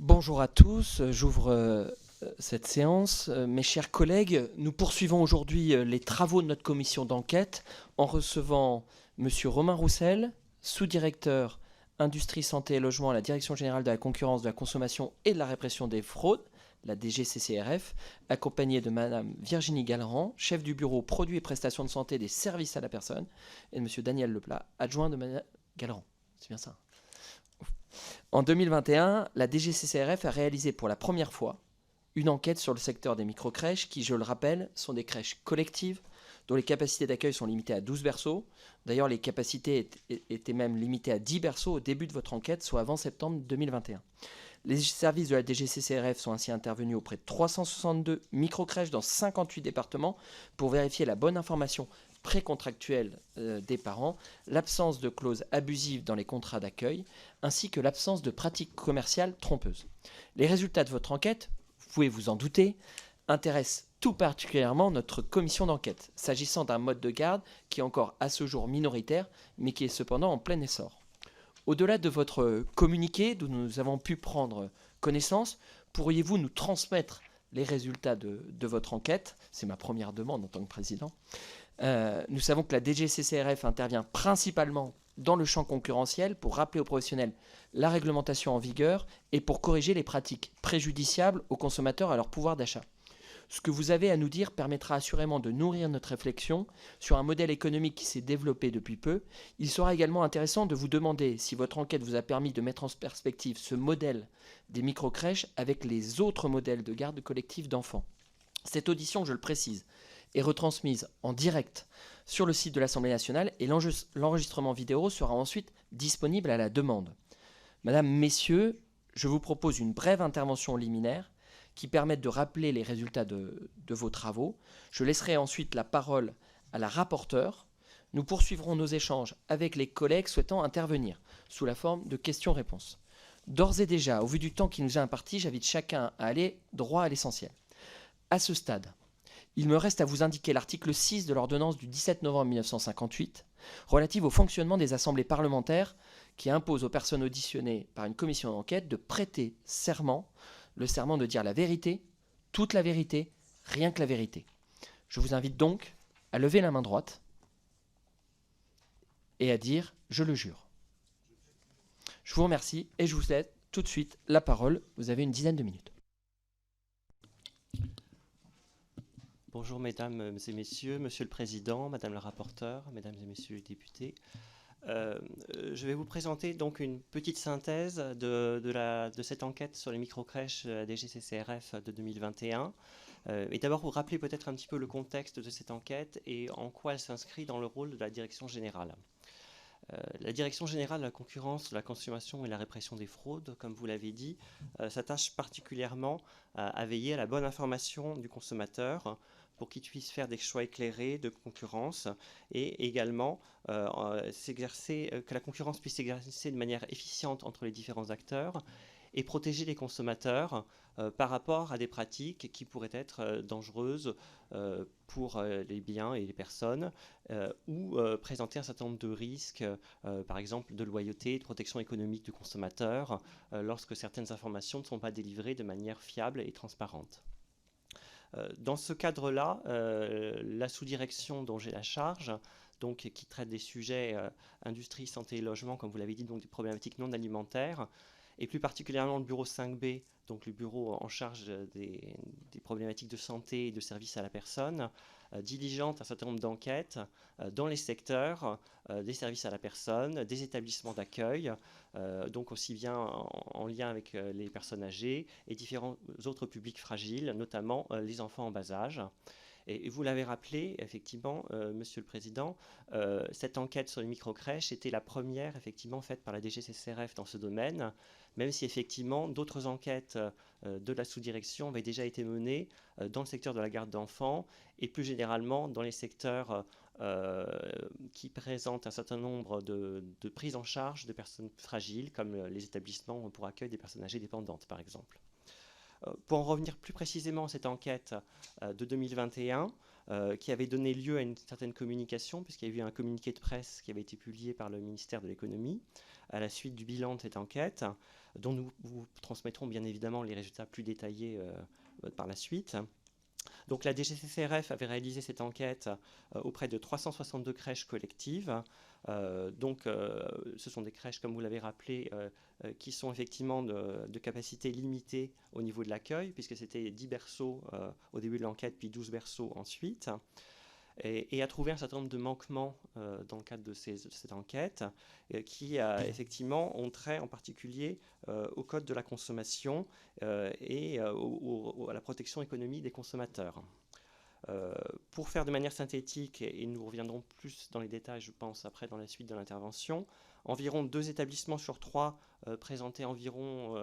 Bonjour à tous, j'ouvre cette séance. Mes chers collègues, nous poursuivons aujourd'hui les travaux de notre commission d'enquête en recevant Monsieur Romain Roussel, sous-directeur Industrie, Santé et Logement à la Direction Générale de la Concurrence, de la Consommation et de la Répression des Fraudes, la DGCCRF, accompagné de Madame Virginie Gallerand, chef du bureau Produits et prestations de santé des services à la personne, et de Monsieur Daniel Leplat, adjoint de Madame Gallerand. C'est bien ça. En 2021, la DGCCRF a réalisé pour la première fois une enquête sur le secteur des microcrèches qui, je le rappelle, sont des crèches collectives dont les capacités d'accueil sont limitées à 12 berceaux. D'ailleurs, les capacités étaient même limitées à 10 berceaux au début de votre enquête, soit avant septembre 2021. Les services de la DGCCRF sont ainsi intervenus auprès de 362 microcrèches dans 58 départements pour vérifier la bonne information précontractuelle des parents, l'absence de clauses abusives dans les contrats d'accueil, ainsi que l'absence de pratiques commerciales trompeuses. Les résultats de votre enquête, vous pouvez vous en douter, intéressent tout particulièrement notre commission d'enquête, s'agissant d'un mode de garde qui est encore à ce jour minoritaire, mais qui est cependant en plein essor. Au-delà de votre communiqué, dont nous avons pu prendre connaissance, pourriez-vous nous transmettre les résultats de votre enquête? C'est ma première demande en tant que président. Nous savons que la DGCCRF intervient principalement dans le champ concurrentiel pour rappeler aux professionnels la réglementation en vigueur et pour corriger les pratiques préjudiciables aux consommateurs et à leur pouvoir d'achat. Ce que vous avez à nous dire permettra assurément de nourrir notre réflexion sur un modèle économique qui s'est développé depuis peu. Il sera également intéressant de vous demander si votre enquête vous a permis de mettre en perspective ce modèle des microcrèches avec les autres modèles de garde collective d'enfants. Cette audition, je le précise, est retransmise en direct sur le site de l'Assemblée nationale et l'enregistrement vidéo sera ensuite disponible à la demande. Madame, Messieurs, je vous propose une brève intervention liminaire qui permette de rappeler les résultats de vos travaux. Je laisserai ensuite la parole à la rapporteure. Nous poursuivrons nos échanges avec les collègues souhaitant intervenir sous la forme de questions-réponses. D'ores et déjà, au vu du temps qui nous est imparti, j'invite chacun à aller droit à l'essentiel. À ce stade, il me reste à vous indiquer l'article 6 de l'ordonnance du 17 novembre 1958 relative au fonctionnement des assemblées parlementaires qui impose aux personnes auditionnées par une commission d'enquête de prêter serment, le serment de dire la vérité, toute la vérité, rien que la vérité. Je vous invite donc à lever la main droite et à dire « Je le jure ». Je vous remercie et je vous laisse tout de suite la parole. Vous avez une dizaine de minutes. Bonjour mesdames et messieurs, monsieur le président, madame la rapporteure, mesdames et messieurs les députés. Je vais vous présenter donc une petite synthèse de cette enquête sur les microcrèches DGCCRF de 2021. Et d'abord vous rappeler peut-être un petit peu le contexte de cette enquête et en quoi elle s'inscrit dans le rôle de la direction générale. La Direction générale de la concurrence, de la consommation et de la répression des fraudes, comme vous l'avez dit, s'attache particulièrement à veiller à la bonne information du consommateur pour qu'il puisse faire des choix éclairés de concurrence et également que la concurrence puisse s'exercer de manière efficiente entre les différents acteurs et protéger les consommateurs par rapport à des pratiques qui pourraient être dangereuses pour les biens et les personnes ou présenter un certain nombre de risques, par exemple de loyauté, de protection économique du consommateur, lorsque certaines informations ne sont pas délivrées de manière fiable et transparente. Dans ce cadre-là, la sous-direction dont j'ai la charge, donc, qui traite des sujets industrie, santé et logement, comme vous l'avez dit, donc des problématiques non alimentaires, et plus particulièrement le bureau 5B, donc le bureau en charge des problématiques de santé et de services à la personne, diligente un certain nombre d'enquêtes dans les secteurs des services à la personne, des établissements d'accueil, donc aussi bien en lien avec les personnes âgées et différents autres publics fragiles, notamment les enfants en bas âge. Et vous l'avez rappelé, effectivement, Monsieur le Président, cette enquête sur les microcrèches était la première, effectivement, faite par la DGCCRF dans ce domaine, même si, effectivement, d'autres enquêtes de la sous-direction avaient déjà été menées dans le secteur de la garde d'enfants et plus généralement dans les secteurs qui présentent un certain nombre de prises en charge de personnes fragiles, comme les établissements pour accueil des personnes âgées dépendantes, par exemple. Pour en revenir plus précisément à cette enquête de 2021, qui avait donné lieu à une certaine communication, puisqu'il y a eu un communiqué de presse qui avait été publié par le ministère de l'économie à la suite du bilan de cette enquête, dont nous vous transmettrons bien évidemment les résultats plus détaillés par la suite. Donc la DGCCRF avait réalisé cette enquête auprès de 362 crèches collectives. Ce sont des crèches, comme vous l'avez rappelé, qui sont effectivement de capacité limitée au niveau de l'accueil, puisque c'était 10 berceaux au début de l'enquête, puis 12 berceaux ensuite. Et a trouvé un certain nombre de manquements dans le cadre de cette enquête qui effectivement ont trait en particulier au code de la consommation et à la protection économique des consommateurs. Pour faire de manière synthétique, et nous reviendrons plus dans les détails, je pense, après dans la suite de l'intervention, environ 2 établissements sur 3 présentaient environ,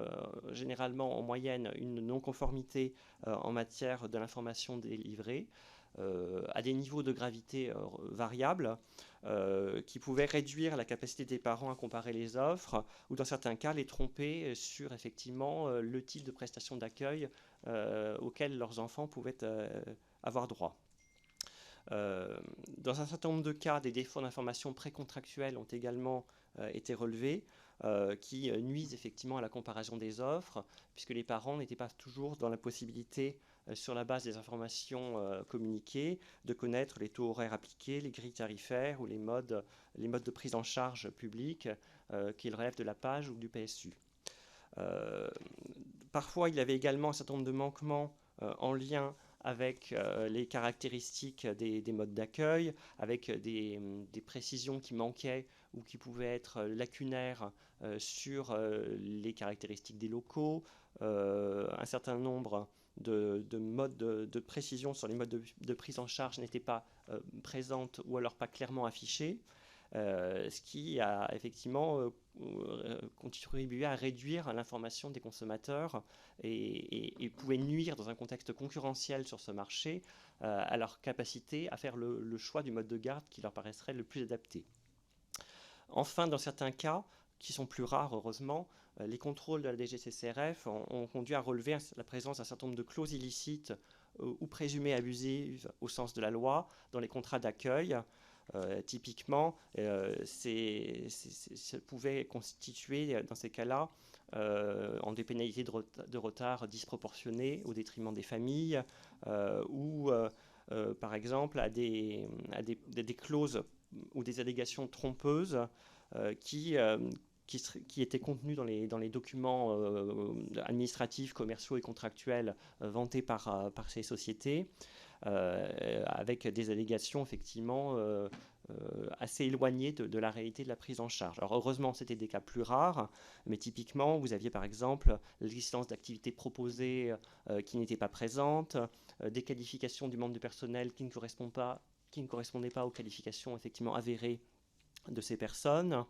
généralement en moyenne, une non-conformité en matière de l'information délivrée, à des niveaux de gravité variables, qui pouvaient réduire la capacité des parents à comparer les offres, ou dans certains cas les tromper sur effectivement le type de prestation d'accueil auquel leurs enfants pouvaient avoir droit. Dans un certain nombre de cas, des défauts d'information précontractuels ont également été relevés, qui nuisent effectivement à la comparaison des offres, puisque les parents n'étaient pas toujours dans la possibilité, sur la base des informations communiquées, de connaître les taux horaires appliqués, les grilles tarifaires ou les modes de prise en charge publique qu'ils relèvent de la PAGE ou du PSU. Parfois, il y avait également un certain nombre de manquements en lien avec les caractéristiques des modes d'accueil, avec des précisions qui manquaient ou qui pouvaient être lacunaires sur les caractéristiques des locaux, un certain nombre de modes de précision sur les modes de prise en charge n'étaient pas présentes ou alors pas clairement affichées. Ce qui a effectivement contribué à réduire l'information des consommateurs et pouvait nuire dans un contexte concurrentiel sur ce marché à leur capacité à faire le choix du mode de garde qui leur paraîtrait le plus adapté. Enfin, dans certains cas, qui sont plus rares heureusement, les contrôles de la DGCCRF ont conduit à relever la présence d'un certain nombre de clauses illicites ou présumées abusives au sens de la loi dans les contrats d'accueil. Typiquement, ça pouvait constituer dans ces cas-là en des pénalités de retard disproportionnées au détriment des familles ou par exemple à des clauses ou des allégations trompeuses qui étaient contenues dans les documents administratifs, commerciaux et contractuels vantés par ces sociétés. Avec des allégations effectivement assez éloignées de la réalité de la prise en charge. Alors heureusement, c'était des cas plus rares, mais typiquement, vous aviez par exemple l'existence d'activités proposées qui n'étaient pas présentes, des qualifications du membre du personnel qui ne correspondaient pas aux qualifications effectivement avérées de ces personnes,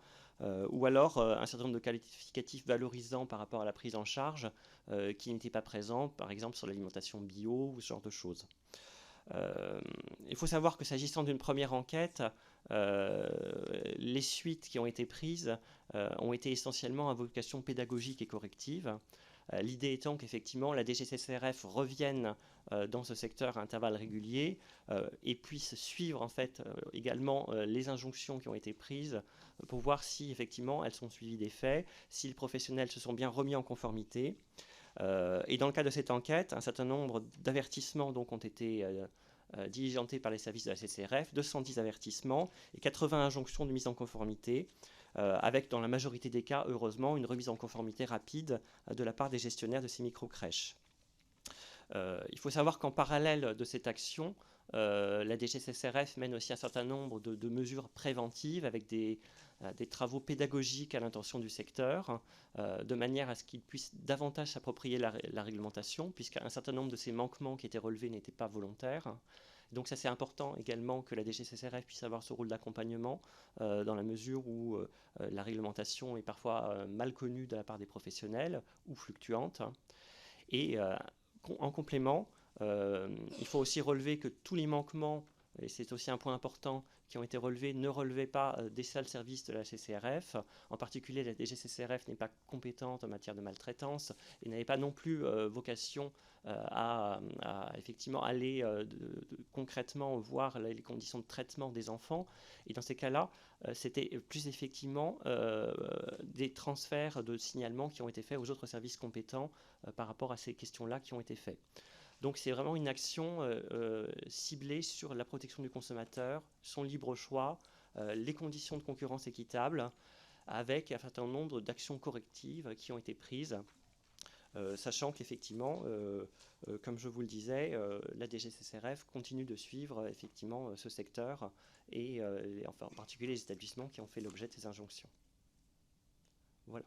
ou alors un certain nombre de qualificatifs valorisants par rapport à la prise en charge qui n'étaient pas présents, par exemple sur l'alimentation bio ou ce genre de choses. Il faut savoir que s'agissant d'une première enquête, les suites qui ont été prises ont été essentiellement à vocation pédagogique et corrective. L'idée étant qu'effectivement la DGCCRF revienne dans ce secteur à intervalles réguliers et puisse suivre en fait également les injonctions qui ont été prises pour voir si effectivement elles sont suivies des faits, si les professionnels se sont bien remis en conformité. Et dans le cadre de cette enquête, un certain nombre d'avertissements donc ont été diligentés par les services de la CCRF, 210 avertissements et 80 injonctions de mise en conformité, avec dans la majorité des cas, heureusement, une remise en conformité rapide de la part des gestionnaires de ces micro-crèches. Il faut savoir qu'en parallèle de cette action, la DGCCRF mène aussi un certain nombre de mesures préventives avec des travaux pédagogiques à l'intention du secteur, de manière à ce qu'ils puissent davantage s'approprier la réglementation, puisqu'un certain nombre de ces manquements qui étaient relevés n'étaient pas volontaires. Donc ça c'est important également que la DGCCRF puisse avoir ce rôle d'accompagnement dans la mesure où la réglementation est parfois mal connue de la part des professionnels ou fluctuante. Et en complément, il faut aussi relever que tous les manquements et c'est aussi un point important, qui ont été relevés, ne relevaient pas des seuls services de la CCRF. En particulier, la DGCCRF n'est pas compétente en matière de maltraitance et n'avait pas non plus vocation à effectivement aller concrètement voir les conditions de traitement des enfants. Et dans ces cas-là, c'était plus effectivement des transferts de signalements qui ont été faits aux autres services compétents par rapport à ces questions-là qui ont été faits. Donc c'est vraiment une action ciblée sur la protection du consommateur, son libre choix, les conditions de concurrence équitable, avec un certain nombre d'actions correctives qui ont été prises, sachant qu'effectivement, comme je vous le disais, la DGCCRF continue de suivre effectivement ce secteur et enfin, en particulier les établissements qui ont fait l'objet de ces injonctions. Voilà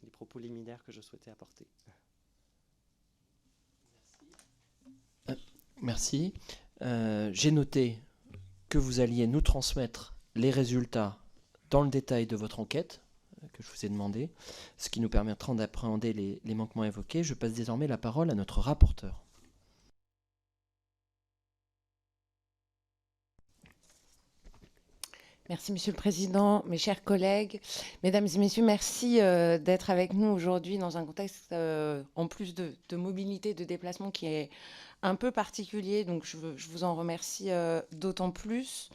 les propos liminaires que je souhaitais apporter. Merci. J'ai noté que vous alliez nous transmettre les résultats dans le détail de votre enquête que je vous ai demandé, ce qui nous permettra d'appréhender les manquements évoqués. Je passe désormais la parole à notre rapporteur. Merci Monsieur le Président, mes chers collègues, Mesdames et Messieurs, merci d'être avec nous aujourd'hui dans un contexte, en plus de mobilité, de déplacement qui est un peu particulier, donc je vous en remercie d'autant plus.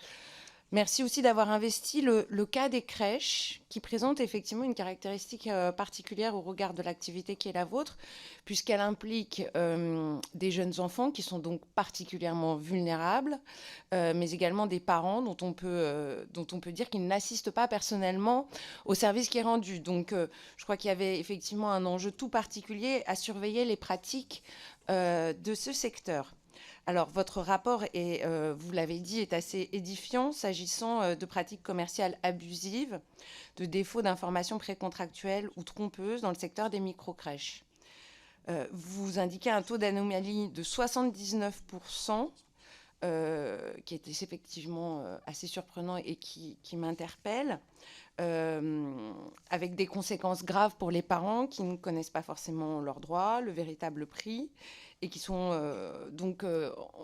Merci aussi d'avoir investi le cas des crèches qui présente effectivement une caractéristique particulière au regard de l'activité qui est la vôtre, puisqu'elle implique des jeunes enfants qui sont donc particulièrement vulnérables, mais également des parents dont on peut dire qu'ils n'assistent pas personnellement au service qui est rendu. Donc je crois qu'il y avait effectivement un enjeu tout particulier à surveiller les pratiques de ce secteur. Alors, votre rapport, vous l'avez dit, est assez édifiant s'agissant de pratiques commerciales abusives, de défauts d'informations précontractuelles ou trompeuses dans le secteur des microcrèches. Vous indiquez un taux d'anomalie de 79%, qui est effectivement assez surprenant et qui m'interpelle, avec des conséquences graves pour les parents qui ne connaissent pas forcément leurs droits, le véritable prix, et qui sont donc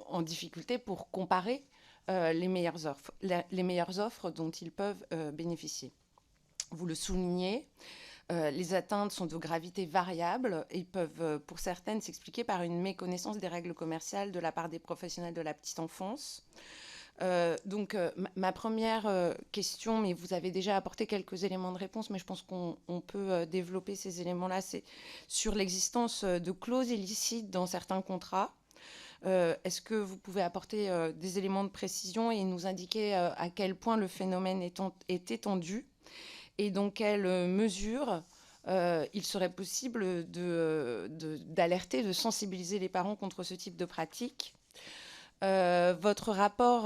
en difficulté pour comparer les meilleures offres dont ils peuvent bénéficier. Vous le soulignez, les atteintes sont de gravité variable et peuvent, pour certaines, s'expliquer par une méconnaissance des règles commerciales de la part des professionnels de la petite enfance. Donc, ma première question, mais vous avez déjà apporté quelques éléments de réponse, mais je pense qu'on peut développer ces éléments-là, c'est sur l'existence de clauses illicites dans certains contrats. Est-ce que vous pouvez apporter des éléments de précision et nous indiquer à quel point le phénomène est étendu et dans quelle mesure il serait possible d'alerter, de sensibiliser les parents contre ce type de pratique? Votre rapport,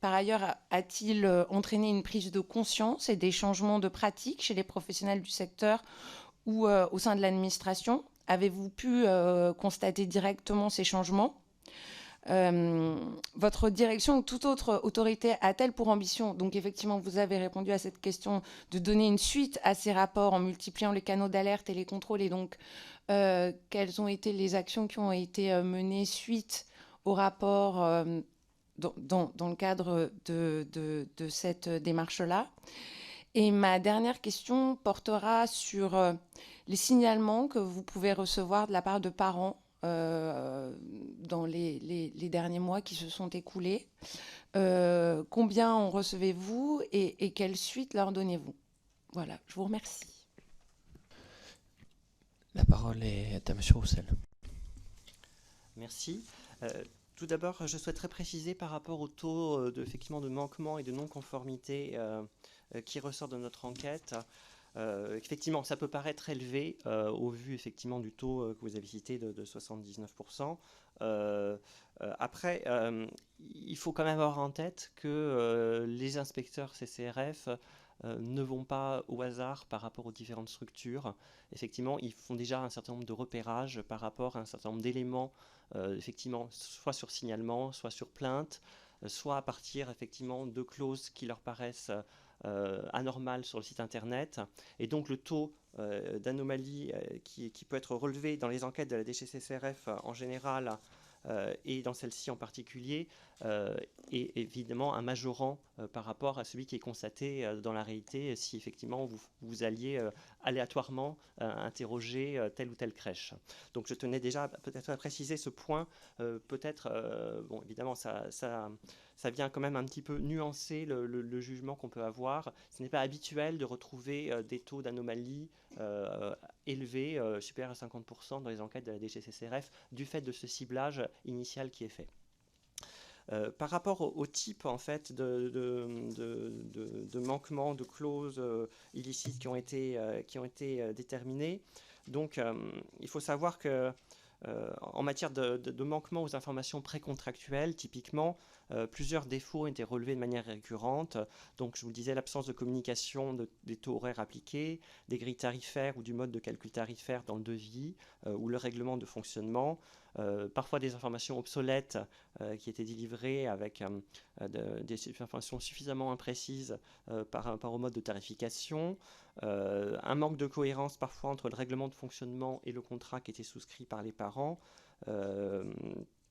par ailleurs, a-t-il entraîné une prise de conscience et des changements de pratiques chez les professionnels du secteur ou au sein de l'administration? Avez-vous pu constater directement ces changements? Votre direction ou toute autre autorité a-t-elle pour ambition, donc effectivement vous avez répondu à cette question, de donner une suite à ces rapports en multipliant les canaux d'alerte et les contrôles, et donc quelles ont été les actions qui ont été menées suite au rapport dans le cadre de cette démarche-là? Et ma dernière question portera sur les signalements que vous pouvez recevoir de la part de parents dans les derniers mois qui se sont écoulés. Combien en recevez-vous et quelle suite leur donnez-vous? Voilà, je vous remercie. La parole est à M. Roussel. Merci. Tout d'abord, je souhaiterais préciser par rapport au taux effectivement, de manquement et de non-conformité qui ressort de notre enquête. Effectivement, ça peut paraître élevé au vu effectivement du taux que vous avez cité de 79%. Après, il faut quand même avoir en tête que les inspecteurs CCRF ne vont pas au hasard par rapport aux différentes structures. Effectivement, ils font déjà un certain nombre de repérages par rapport à un certain nombre d'éléments, effectivement, soit sur signalement, soit sur plainte, soit à partir effectivement de clauses qui leur paraissent anormales sur le site internet. Et donc le taux d'anomalie qui peut être relevé dans les enquêtes de la DGCCRF en général et dans celle-ci en particulier et évidemment un majorant par rapport à celui qui est constaté dans la réalité si effectivement vous alliez aléatoirement interroger telle ou telle crèche. Donc je tenais déjà peut-être à préciser ce point, peut-être, bon évidemment ça vient quand même un petit peu nuancer le jugement qu'on peut avoir. Ce n'est pas habituel de retrouver des taux d'anomalie élevés, supérieurs à 50% dans les enquêtes de la DGCCRF, du fait de ce ciblage initial qui est fait. Par rapport au type en fait de manquements, de clauses illicites qui ont été déterminées, donc il faut savoir que en matière de manquement aux informations précontractuelles, typiquement, plusieurs défauts ont été relevés de manière récurrente. Donc, je vous le disais, l'absence de communication des taux horaires appliqués, des grilles tarifaires ou du mode de calcul tarifaire dans le devis ou le règlement de fonctionnement. Parfois des informations obsolètes qui étaient délivrées avec des informations suffisamment imprécises par rapport au mode de tarification. Un manque de cohérence parfois entre le règlement de fonctionnement et le contrat qui était souscrit par les parents.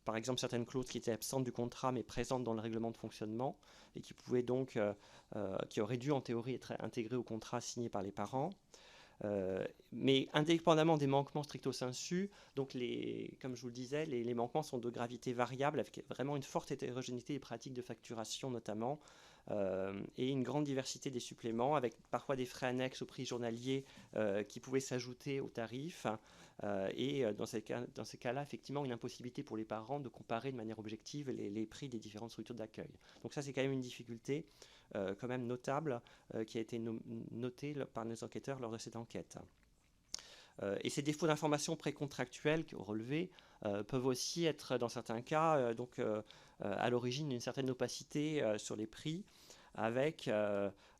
Par exemple, certaines clauses qui étaient absentes du contrat mais présentes dans le règlement de fonctionnement et qui pouvaient donc, qui auraient dû en théorie être intégrées au contrat signé par les parents. Mais indépendamment des manquements stricto sensu, donc comme je vous le disais, les manquements sont de gravité variable avec vraiment une forte hétérogénéité des pratiques de facturation notamment. Et une grande diversité des suppléments, avec parfois des frais annexes au prix journalier qui pouvaient s'ajouter aux tarifs. Et dans ces cas-là, effectivement, une impossibilité pour les parents de comparer de manière objective les prix des différentes structures d'accueil. Donc ça, c'est quand même une difficulté quand même notable qui a été notée par nos enquêteurs lors de cette enquête. Et ces défauts d'information précontractuelle relevés peuvent aussi être, dans certains cas, à l'origine d'une certaine opacité sur les prix, avec,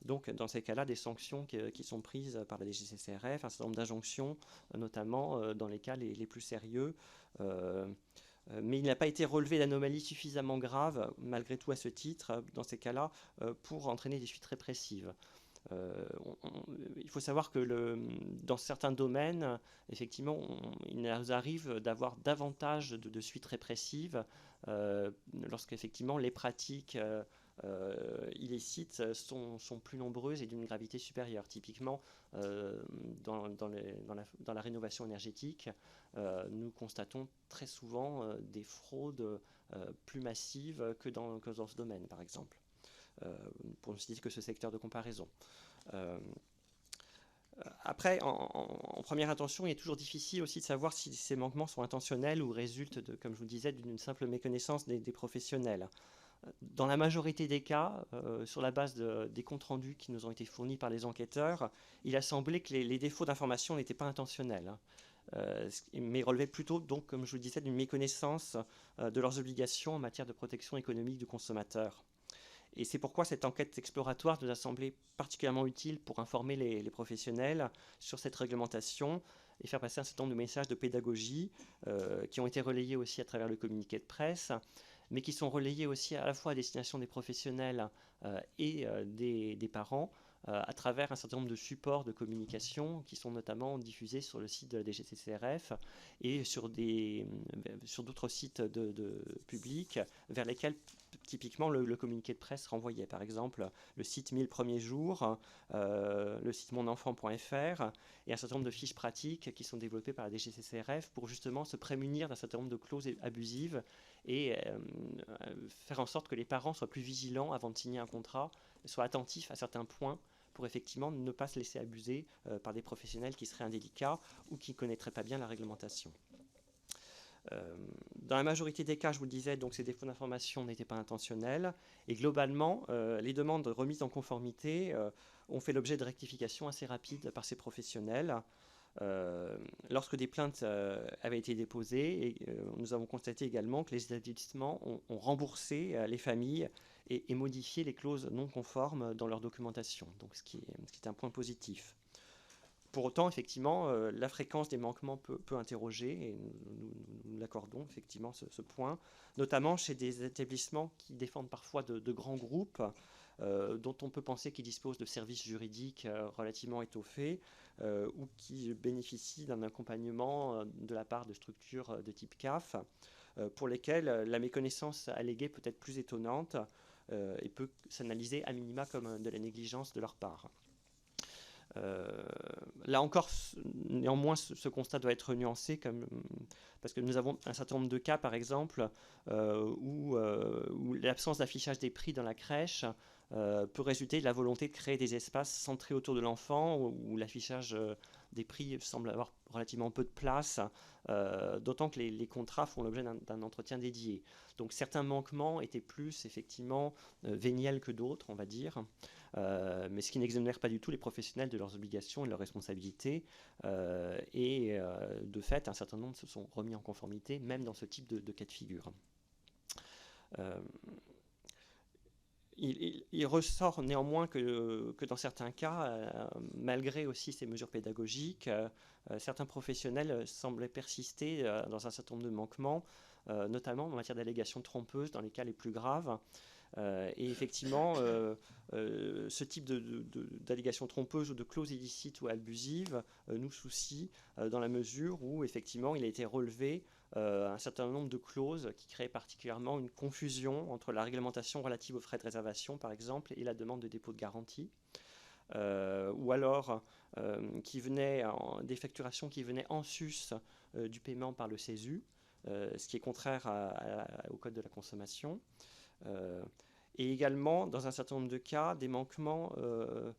donc, dans ces cas-là, des sanctions qui sont prises par la DGCCRF, un certain nombre d'injonctions, notamment dans les cas les plus sérieux. Mais il n'a pas été relevé d'anomalies suffisamment graves, malgré tout à ce titre, dans ces cas-là, pour entraîner des suites répressives. Il faut savoir que dans certains domaines, effectivement, il nous arrive d'avoir davantage de suites répressives lorsqu'effectivement les pratiques illicites sont plus nombreuses et d'une gravité supérieure. Typiquement, dans la rénovation énergétique, nous constatons très souvent des fraudes plus massives que dans ce domaine, par exemple. Pour ne citer que ce secteur de comparaison. Après, en première intention, il est toujours difficile aussi de savoir si ces manquements sont intentionnels ou résultent, comme je vous le disais, d'une simple méconnaissance des professionnels. Dans la majorité des cas, sur la base des comptes rendus qui nous ont été fournis par les enquêteurs, il a semblé que les défauts d'information n'étaient pas intentionnels, mais relevaient plutôt, donc, comme je vous le disais, d'une méconnaissance de leurs obligations en matière de protection économique du consommateur. Et c'est pourquoi cette enquête exploratoire nous a semblé particulièrement utile pour informer les professionnels sur cette réglementation et faire passer un certain nombre de messages de pédagogie qui ont été relayés aussi à travers le communiqué de presse, mais qui sont relayés aussi à la fois à destination des professionnels et des parents à travers un certain nombre de supports de communication qui sont notamment diffusés sur le site de la DGCCRF et sur d'autres sites publics vers lesquels typiquement le communiqué de presse renvoyait. Par exemple, le site 1000 premiers jours, le site monenfant.fr et un certain nombre de fiches pratiques qui sont développées par la DGCCRF pour justement se prémunir d'un certain nombre de clauses abusives et faire en sorte que les parents soient plus vigilants avant de signer un contrat, soient attentifs à certains points pour effectivement ne pas se laisser abuser par des professionnels qui seraient indélicats ou qui ne connaîtraient pas bien la réglementation. Dans la majorité des cas, je vous le disais, donc ces défauts d'information n'étaient pas intentionnels. Et globalement, les demandes remises en conformité ont fait l'objet de rectifications assez rapides par ces professionnels. Lorsque des plaintes avaient été déposées, nous avons constaté également que les établissements ont remboursé les familles et modifié les clauses non conformes dans leur documentation, donc ce qui est un point positif. Pour autant, effectivement, la fréquence des manquements peut interroger, et nous l'accordons effectivement ce point, notamment chez des établissements qui défendent parfois de grands groupes, dont on peut penser qu'ils disposent de services juridiques relativement étoffés, ou qui bénéficient d'un accompagnement de la part de structures de type CAF. pour lesquels la méconnaissance alléguée peut être plus étonnante et peut s'analyser à minima comme de la négligence de leur part. Là encore, néanmoins, ce constat doit être nuancé, parce que nous avons un certain nombre de cas, par exemple, où l'absence d'affichage des prix dans la crèche peut résulter de la volonté de créer des espaces centrés autour de l'enfant, où l'affichage des prix semble avoir relativement peu de place, d'autant que les contrats font l'objet d'un entretien dédié. Donc certains manquements étaient plus effectivement véniels que d'autres, on va dire. Mais ce qui n'exonère pas du tout les professionnels de leurs obligations et de leurs responsabilités. De fait, un certain nombre se sont remis en conformité, même dans ce type de cas de figure. Il ressort néanmoins que dans certains cas, malgré aussi ces mesures pédagogiques, certains professionnels semblaient persister dans un certain nombre de manquements, notamment en matière d'allégations trompeuses dans les cas les plus graves. Et effectivement, ce type d'allégations trompeuses ou de clauses illicites ou abusives nous soucie dans la mesure où effectivement il a été relevé un certain nombre de clauses qui créent particulièrement une confusion entre la réglementation relative aux frais de réservation, par exemple, et la demande de dépôt de garantie. Ou alors des facturations qui venaient en sus du paiement par le CESU, ce qui est contraire au Code de la consommation. Et également, dans un certain nombre de cas, des manquements, de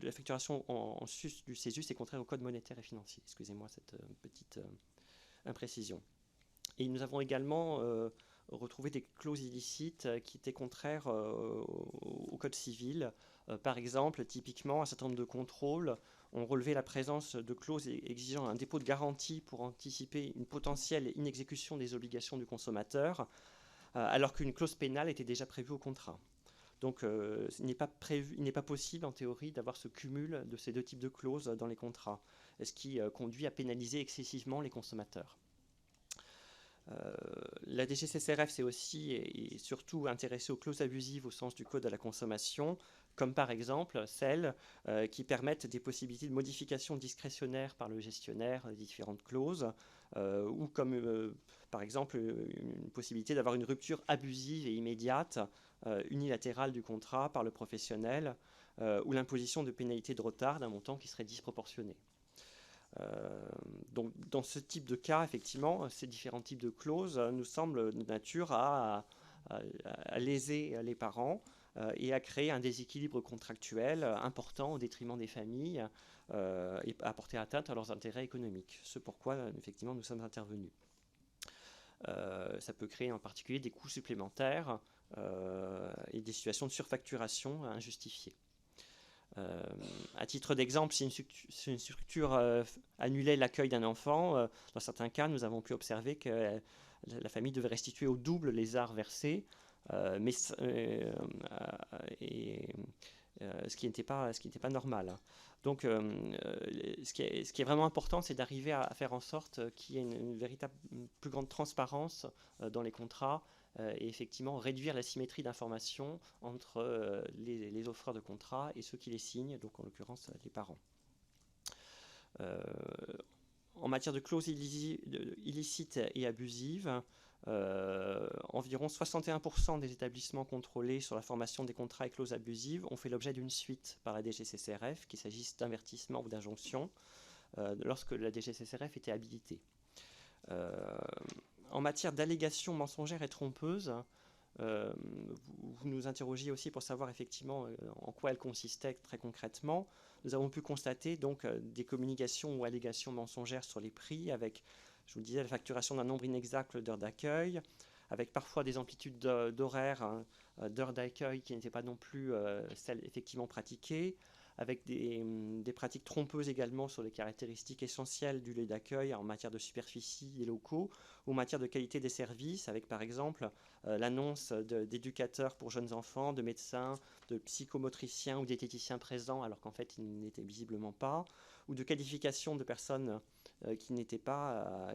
la facturation en sus du CESU, c'est contraire au Code monétaire et financier. Excusez-moi cette petite imprécision. Et nous avons également retrouvé des clauses illicites qui étaient contraires au Code civil. Par exemple, typiquement, un certain nombre de contrôles ont relevé la présence de clauses exigeant un dépôt de garantie pour anticiper une potentielle inexécution des obligations du consommateur, alors qu'une clause pénale était déjà prévue au contrat. Donc il n'est pas possible en théorie d'avoir ce cumul de ces deux types de clauses dans les contrats, ce qui conduit à pénaliser excessivement les consommateurs. La DGCCRF s'est aussi et surtout intéressée aux clauses abusives au sens du Code de la consommation, comme par exemple celles qui permettent des possibilités de modification discrétionnaire par le gestionnaire des différentes clauses, ou comme par exemple une possibilité d'avoir une rupture abusive et immédiate, unilatérale du contrat par le professionnel, ou l'imposition de pénalités de retard d'un montant qui serait disproportionné. Donc, dans ce type de cas, effectivement, ces différents types de clauses nous semblent de nature à léser les parents et à créer un déséquilibre contractuel important au détriment des familles et à porter atteinte à leurs intérêts économiques. Ce pourquoi, effectivement, nous sommes intervenus. Ça peut créer en particulier des coûts supplémentaires et des situations de surfacturation injustifiées. À titre d'exemple, si une structure annulait l'accueil d'un enfant, dans certains cas, nous avons pu observer que la famille devait restituer au double les arts versés, ce qui n'était pas normal. Donc, ce qui est vraiment important, c'est d'arriver à faire en sorte qu'il y ait une véritable plus grande transparence dans les contrats, et effectivement réduire la symétrie d'information entre les offreurs de contrats et ceux qui les signent, donc en l'occurrence les parents. En matière de clauses illicites et abusives, environ 61% des établissements contrôlés sur la formation des contrats et clauses abusives ont fait l'objet d'une suite par la DGCCRF, qu'il s'agisse d'avertissement ou d'injonction, lorsque la DGCCRF était habilitée. En matière d'allégations mensongères et trompeuses, vous nous interrogiez aussi pour savoir effectivement en quoi elles consistaient très concrètement. Nous avons pu constater donc des communications ou allégations mensongères sur les prix avec, je vous le disais, la facturation d'un nombre inexact d'heures d'accueil, avec parfois des amplitudes d'horaires, d'heures d'accueil qui n'étaient pas non plus celles effectivement pratiquées, avec des pratiques trompeuses également sur les caractéristiques essentielles du lieu d'accueil en matière de superficie des locaux ou en matière de qualité des services, avec par exemple l'annonce d'éducateurs pour jeunes enfants, de médecins, de psychomotriciens ou diététiciens présents alors qu'en fait ils n'étaient visiblement pas, ou de qualification de personnes qui n'étaient pas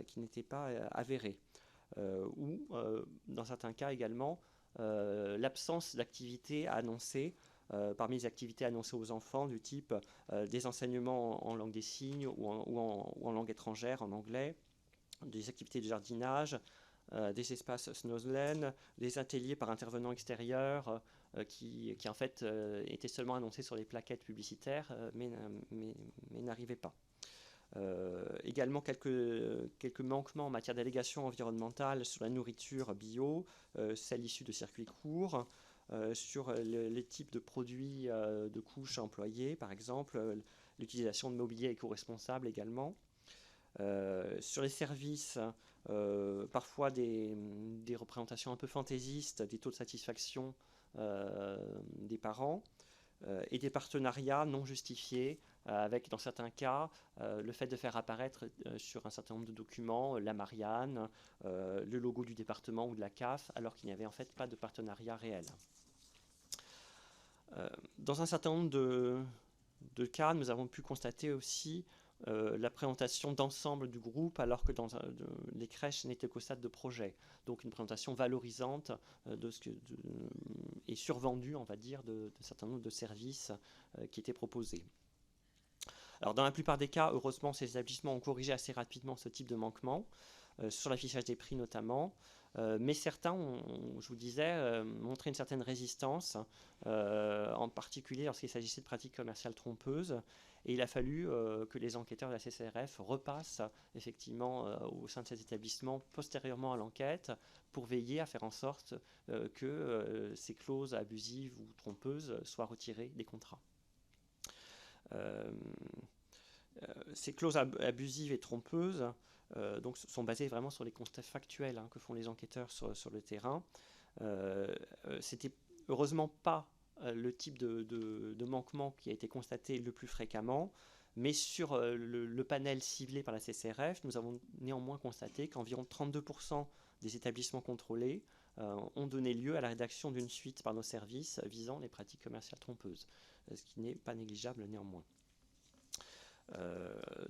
avérées. Ou dans certains cas également l'absence d'activité annoncée parmi les activités annoncées aux enfants du type des enseignements en langue des signes ou en langue étrangère, en anglais, des activités de jardinage, des espaces Snowslen, des ateliers par intervenants extérieurs qui en fait étaient seulement annoncés sur les plaquettes publicitaires mais n'arrivaient pas. Également quelques manquements en matière d'allégations environnementales sur la nourriture bio, celle issue de circuits courts, sur les types de produits de couches employés, par exemple, l'utilisation de mobilier éco-responsable également. Sur les services, parfois des représentations un peu fantaisistes des taux de satisfaction des parents et des partenariats non justifiés avec, dans certains cas, le fait de faire apparaître sur un certain nombre de documents la Marianne, le logo du département ou de la CAF, alors qu'il n'y avait en fait pas de partenariat réel. Dans un certain nombre de cas, nous avons pu constater aussi la présentation d'ensemble du groupe, alors que les crèches n'étaient qu'au stade de projet. Donc une présentation valorisante et survendue, on va dire, de certain nombre de services qui étaient proposés. Alors dans la plupart des cas, heureusement, ces établissements ont corrigé assez rapidement ce type de manquement, sur l'affichage des prix notamment, mais certains ont, je vous disais, montré une certaine résistance, en particulier lorsqu'il s'agissait de pratiques commerciales trompeuses. Et il a fallu que les enquêteurs de la CCRF repassent effectivement au sein de ces établissements postérieurement à l'enquête pour veiller à faire en sorte que ces clauses abusives ou trompeuses soient retirées des contrats. Ces clauses abusives et trompeuses donc, sont basées vraiment sur les constats factuels que font les enquêteurs sur le terrain. C'était heureusement pas le type de manquement qui a été constaté le plus fréquemment, mais sur le panel ciblé par la CCRF, nous avons néanmoins constaté qu'environ 32% des établissements contrôlés ont donné lieu à la rédaction d'une suite par nos services visant les pratiques commerciales trompeuses, ce qui n'est pas négligeable néanmoins.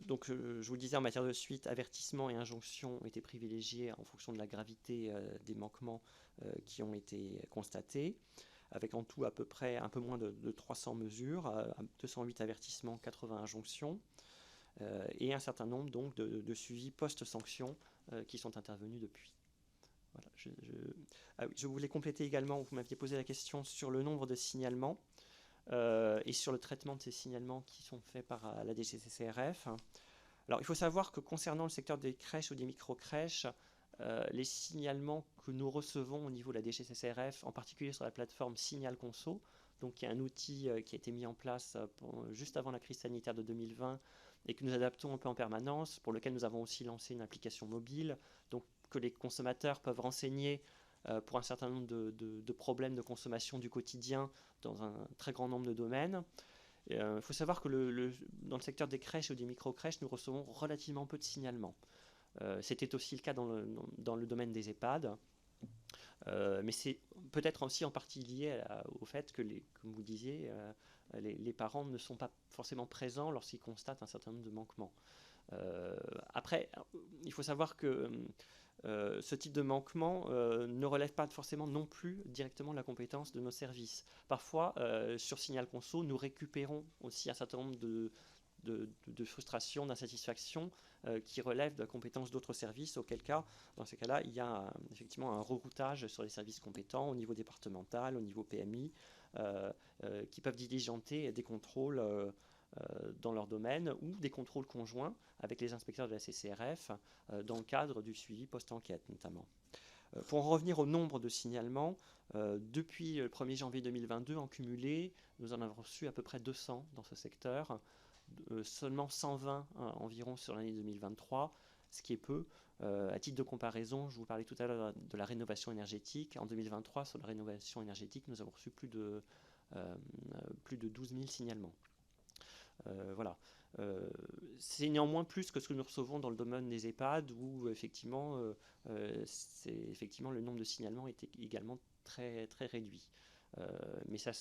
Donc je vous le disais, en matière de suite, avertissement et injonction ont été privilégiés en fonction de la gravité des manquements qui ont été constatés, avec en tout à peu près un peu moins de 300 mesures, 208 avertissements, 80 injonctions, et un certain nombre donc de suivis post-sanctions qui sont intervenus depuis. Voilà, je voulais compléter également, vous m'aviez posé la question sur le nombre de signalements. Et sur le traitement de ces signalements qui sont faits par la DGCCRF. Alors, il faut savoir que concernant le secteur des crèches ou des micro-crèches, les signalements que nous recevons au niveau de la DGCCRF, en particulier sur la plateforme Signal Conso, donc qui est un outil qui a été mis en place juste avant la crise sanitaire de 2020 et que nous adaptons un peu en permanence, pour lequel nous avons aussi lancé une application mobile, donc que les consommateurs peuvent renseigner pour un certain nombre de problèmes de consommation du quotidien dans un très grand nombre de domaines. Il faut savoir que dans le secteur des crèches ou des micro-crèches, nous recevons relativement peu de signalements. C'était aussi le cas dans le domaine des EHPAD. Mais c'est peut-être aussi en partie lié au fait que, comme vous disiez, les parents ne sont pas forcément présents lorsqu'ils constatent un certain nombre de manquements. Après, il faut savoir que ce type de manquement ne relève pas forcément non plus directement de la compétence de nos services. Parfois, sur Signal Conso, nous récupérons aussi un certain nombre de frustrations, d'insatisfactions qui relèvent de la compétence d'autres services, auquel cas, dans ces cas-là, il y a effectivement un reroutage sur les services compétents au niveau départemental, au niveau PMI, qui peuvent diligenter des contrôles dans leur domaine ou des contrôles conjoints avec les inspecteurs de la CCRF dans le cadre du suivi post-enquête notamment. Pour en revenir au nombre de signalements, depuis le 1er janvier 2022, en cumulé, nous en avons reçu à peu près 200 dans ce secteur, seulement 120 environ sur l'année 2023, ce qui est peu. À titre de comparaison, je vous parlais tout à l'heure de la rénovation énergétique. En 2023, sur la rénovation énergétique, nous avons reçu plus de 12 000 signalements. Voilà. C'est néanmoins plus que ce que nous recevons dans le domaine des EHPAD où effectivement, le nombre de signalements est également très, très réduit. Mais ça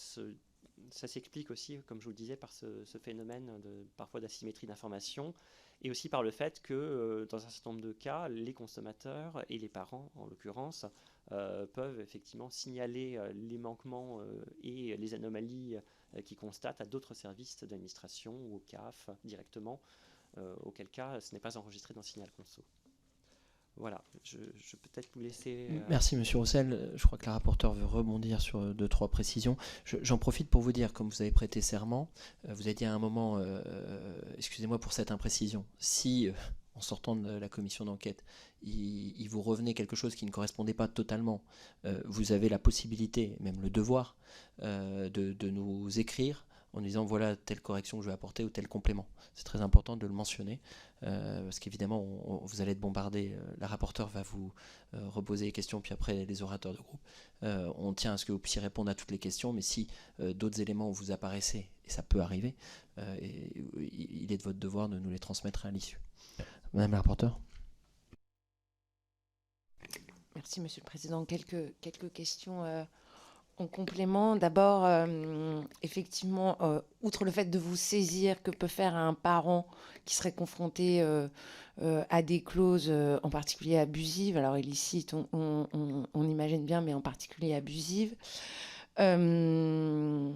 s'explique aussi, comme je vous le disais, par ce phénomène parfois d'asymétrie d'information et aussi par le fait que dans un certain nombre de cas, les consommateurs et les parents, en l'occurrence, peuvent effectivement signaler les manquements et les anomalies qu'ils constatent à d'autres services d'administration ou au CAF directement, auquel cas ce n'est pas enregistré dans Signal Conso. Voilà, je peux peut-être vous laisser... Merci Monsieur Roussel. Je crois que la rapporteure veut rebondir sur 2-3 précisions. J'en profite pour vous dire, comme vous avez prêté serment, vous avez dit à un moment, excusez-moi pour cette imprécision, si en sortant de la commission d'enquête, il vous revenait quelque chose qui ne correspondait pas totalement, vous avez la possibilité, même le devoir, de nous écrire en disant voilà telle correction que je vais apporter ou tel complément. C'est très important de le mentionner parce qu'évidemment vous allez être bombardé. La rapporteure va vous reposer les questions, puis après les orateurs de groupe. On tient à ce que vous puissiez répondre à toutes les questions, mais si d'autres éléments vous apparaissaient, et ça peut arriver, il est de votre devoir de nous les transmettre à l'issue. Madame la rapporteure. Merci, Monsieur le Président. Quelques questions en complément. D'abord, effectivement, outre le fait de vous saisir, que peut faire un parent qui serait confronté à des clauses, en particulier abusives, alors illicite, on imagine bien, mais en particulier abusives, je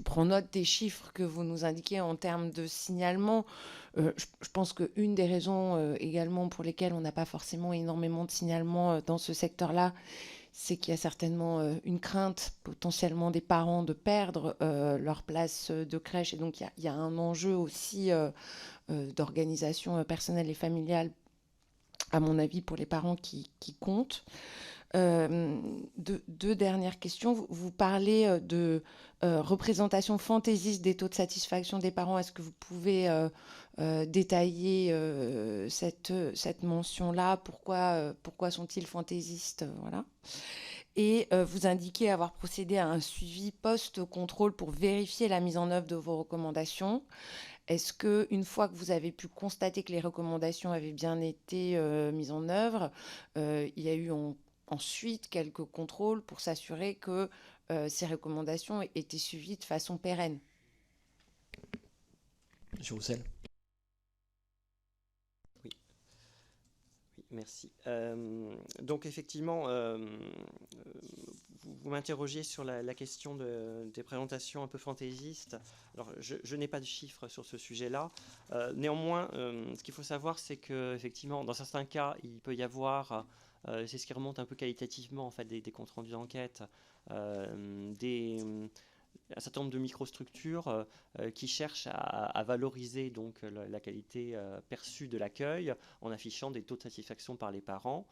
prends note des chiffres que vous nous indiquez en termes de signalement. Je pense qu'une des raisons également pour lesquelles on n'a pas forcément énormément de signalements dans ce secteur-là, c'est qu'il y a certainement une crainte potentiellement des parents de perdre leur place de crèche. Et donc, il y a un enjeu aussi d'organisation personnelle et familiale, à mon avis, pour les parents qui comptent. Deux dernières questions. Vous parlez de représentation fantaisiste des taux de satisfaction des parents. Est-ce que vous pouvez détailler cette mention-là? Pourquoi sont-ils fantaisistes? Voilà. Et vous indiquez avoir procédé à un suivi post-contrôle pour vérifier la mise en œuvre de vos recommandations. Est-ce qu'une fois que vous avez pu constater que les recommandations avaient bien été mises en œuvre, il y a eu ensuite quelques contrôles pour s'assurer que ces recommandations étaient suivies de façon pérenne? Monsieur Roussel. Oui, merci. Donc effectivement, vous m'interrogez sur la question des présentations un peu fantaisistes. Alors, je n'ai pas de chiffres sur ce sujet-là. Néanmoins, ce qu'il faut savoir, c'est qu'effectivement, dans certains cas, il peut y avoir, c'est ce qui remonte un peu qualitativement en fait, des comptes rendus d'enquête, un certain nombre de microstructures qui cherchent à valoriser donc, la qualité perçue de l'accueil en affichant des taux de satisfaction par les parents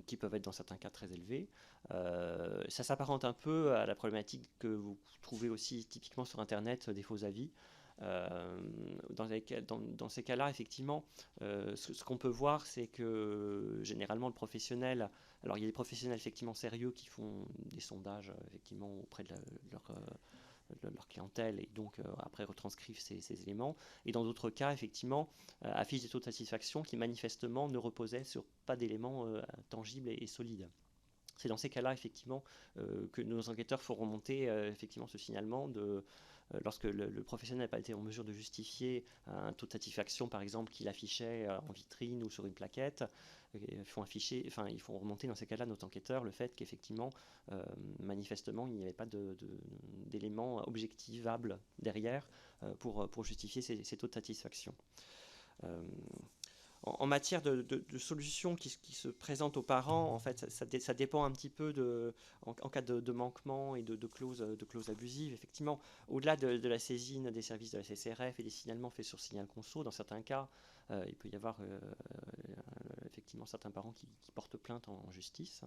qui peuvent être dans certains cas très élevés. Ça s'apparente un peu à la problématique que vous trouvez aussi typiquement sur Internet des faux avis. Dans ces cas-là, effectivement, ce qu'on peut voir, c'est que généralement le professionnel, alors il y a des professionnels effectivement sérieux qui font des sondages effectivement auprès de leur clientèle et donc après retranscrivent ces éléments. Et dans d'autres cas, effectivement, affichent des taux de satisfaction qui manifestement ne reposaient sur pas d'éléments tangibles et solides. C'est dans ces cas-là, effectivement, que nos enquêteurs font remonter effectivement ce signalement lorsque le professionnel n'a pas été en mesure de justifier un taux de satisfaction, par exemple, qu'il affichait en vitrine ou sur une plaquette. Ils font remonter dans ces cas-là notre enquêteur le fait qu'effectivement, manifestement, il n'y avait pas d'éléments objectivables derrière pour justifier ces taux de satisfaction. En matière de solutions qui se présentent aux parents, en fait, ça dépend un petit peu en cas de manquement et de clauses abusives. Effectivement, au-delà de la saisine des services de la CCRF et des signalements faits sur signal conso, dans certains cas, il peut y avoir effectivement certains parents qui portent plainte en justice.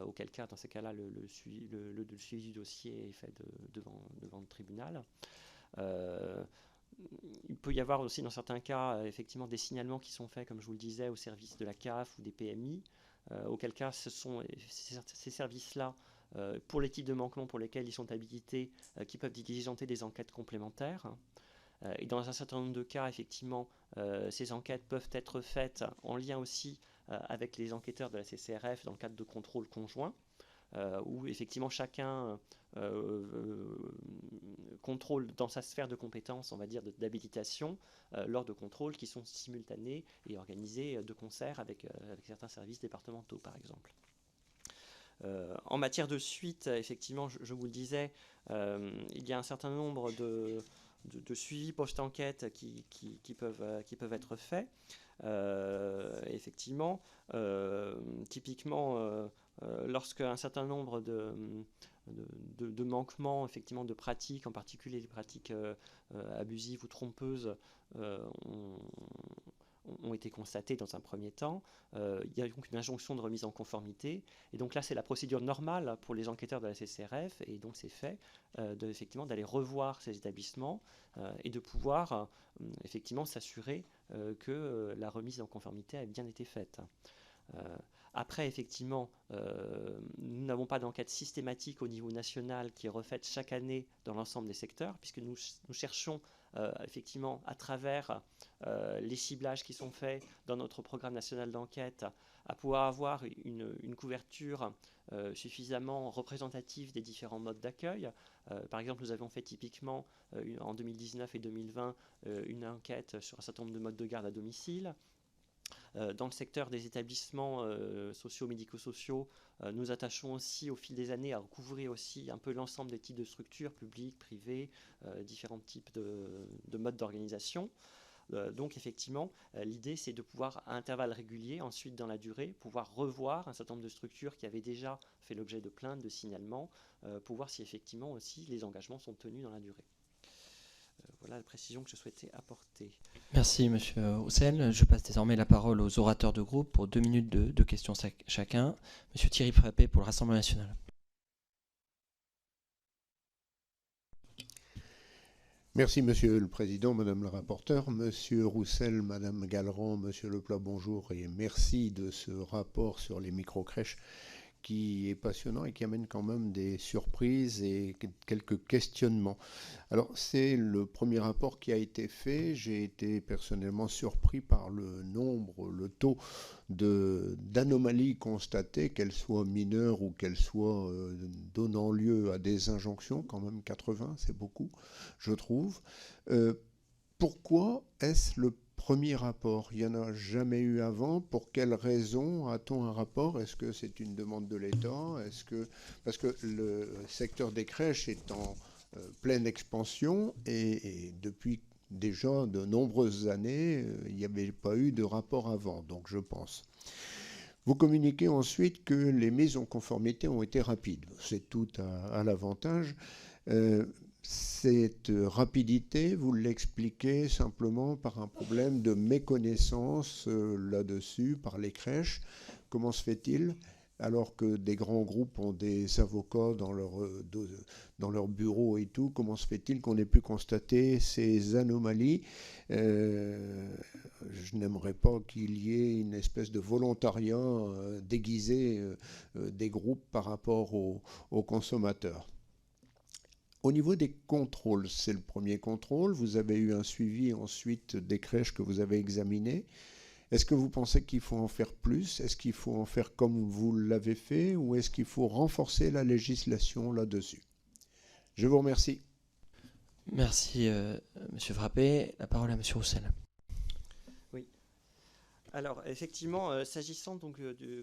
Auquel cas, dans ces cas-là, le suivi du dossier est fait devant le tribunal. Il peut y avoir aussi dans certains cas effectivement des signalements qui sont faits, comme je vous le disais, au service de la CAF ou des PMI, auquel cas ce sont ces services-là, pour les types de manquements pour lesquels ils sont habilités, qui peuvent diligenter des enquêtes complémentaires. Et dans un certain nombre de cas, effectivement, ces enquêtes peuvent être faites en lien aussi avec les enquêteurs de la CCRF dans le cadre de contrôles conjoints, où effectivement chacun contrôle dans sa sphère de compétences, on va dire, d'habilitation, lors de contrôles qui sont simultanés et organisés de concert avec certains services départementaux, par exemple. En matière de suite, effectivement, je vous le disais, il y a un certain nombre de suivi post-enquête qui peuvent être faits. Effectivement, typiquement, lorsqu'un certain nombre de manquements, effectivement, de pratiques, en particulier des pratiques abusives ou trompeuses, ont été constatés dans un premier temps. Il y a donc une injonction de remise en conformité. Et donc là, c'est la procédure normale pour les enquêteurs de la CCRF. Et donc, c'est fait effectivement d'aller revoir ces établissements et de pouvoir effectivement s'assurer que la remise en conformité a bien été faite. Après, effectivement, nous n'avons pas d'enquête systématique au niveau national qui est refaite chaque année dans l'ensemble des secteurs, puisque nous cherchons effectivement à travers les ciblages qui sont faits dans notre programme national d'enquête à pouvoir avoir une couverture suffisamment représentative des différents modes d'accueil. Par exemple, nous avons fait typiquement en 2019 et 2020 une enquête sur un certain nombre de modes de garde à domicile. Dans le secteur des établissements sociaux, médico-sociaux, nous attachons aussi au fil des années à recouvrir aussi un peu l'ensemble des types de structures, publiques, privées, différents types de modes d'organisation. Donc effectivement, l'idée c'est de pouvoir à intervalles réguliers, ensuite dans la durée, pouvoir revoir un certain nombre de structures qui avaient déjà fait l'objet de plaintes, de signalements, pour voir si effectivement aussi les engagements sont tenus dans la durée. Voilà la précision que je souhaitais apporter. Merci Monsieur Roussel. Je passe désormais la parole aux orateurs de groupe pour 2 minutes de questions chacun. Monsieur Thierry Frappé pour le Rassemblement national. Merci Monsieur le Président, Madame la rapporteure, Monsieur Roussel, Madame Gallerand, Monsieur Leplat, bonjour et merci de ce rapport sur les microcrèches qui est passionnant et qui amène quand même des surprises et quelques questionnements. Alors, c'est le premier rapport qui a été fait. J'ai été personnellement surpris par le nombre, le taux d'anomalies constatées, qu'elles soient mineures ou qu'elles soient donnant lieu à des injonctions. Quand même 80, c'est beaucoup, je trouve. Pourquoi est-ce le premier rapport? Il n'y en a jamais eu avant. Pour quelles raisons a-t-on un rapport? Est-ce que c'est une demande de l'État? Parce que le secteur des crèches est en pleine expansion et depuis déjà de nombreuses années, il n'y avait pas eu de rapport avant, donc je pense. Vous communiquez ensuite que les mises en conformité ont été rapides. C'est tout à l'avantage. Cette rapidité, vous l'expliquez simplement par un problème de méconnaissance là-dessus par les crèches. Comment se fait-il, alors que des grands groupes ont des avocats dans leur bureau et tout, comment se fait-il qu'on ait pu constater ces anomalies? Je n'aimerais pas qu'il y ait une espèce de volontariat déguisé des groupes par rapport aux consommateurs. Au niveau des contrôles, c'est le premier contrôle. Vous avez eu un suivi ensuite des crèches que vous avez examinées. Est-ce que vous pensez qu'il faut en faire plus? Est-ce qu'il faut en faire comme vous l'avez fait? Ou est-ce qu'il faut renforcer la législation là-dessus? Je vous remercie. Merci Monsieur Frappé. La parole à Monsieur Roussel. Alors, effectivement, s'agissant donc,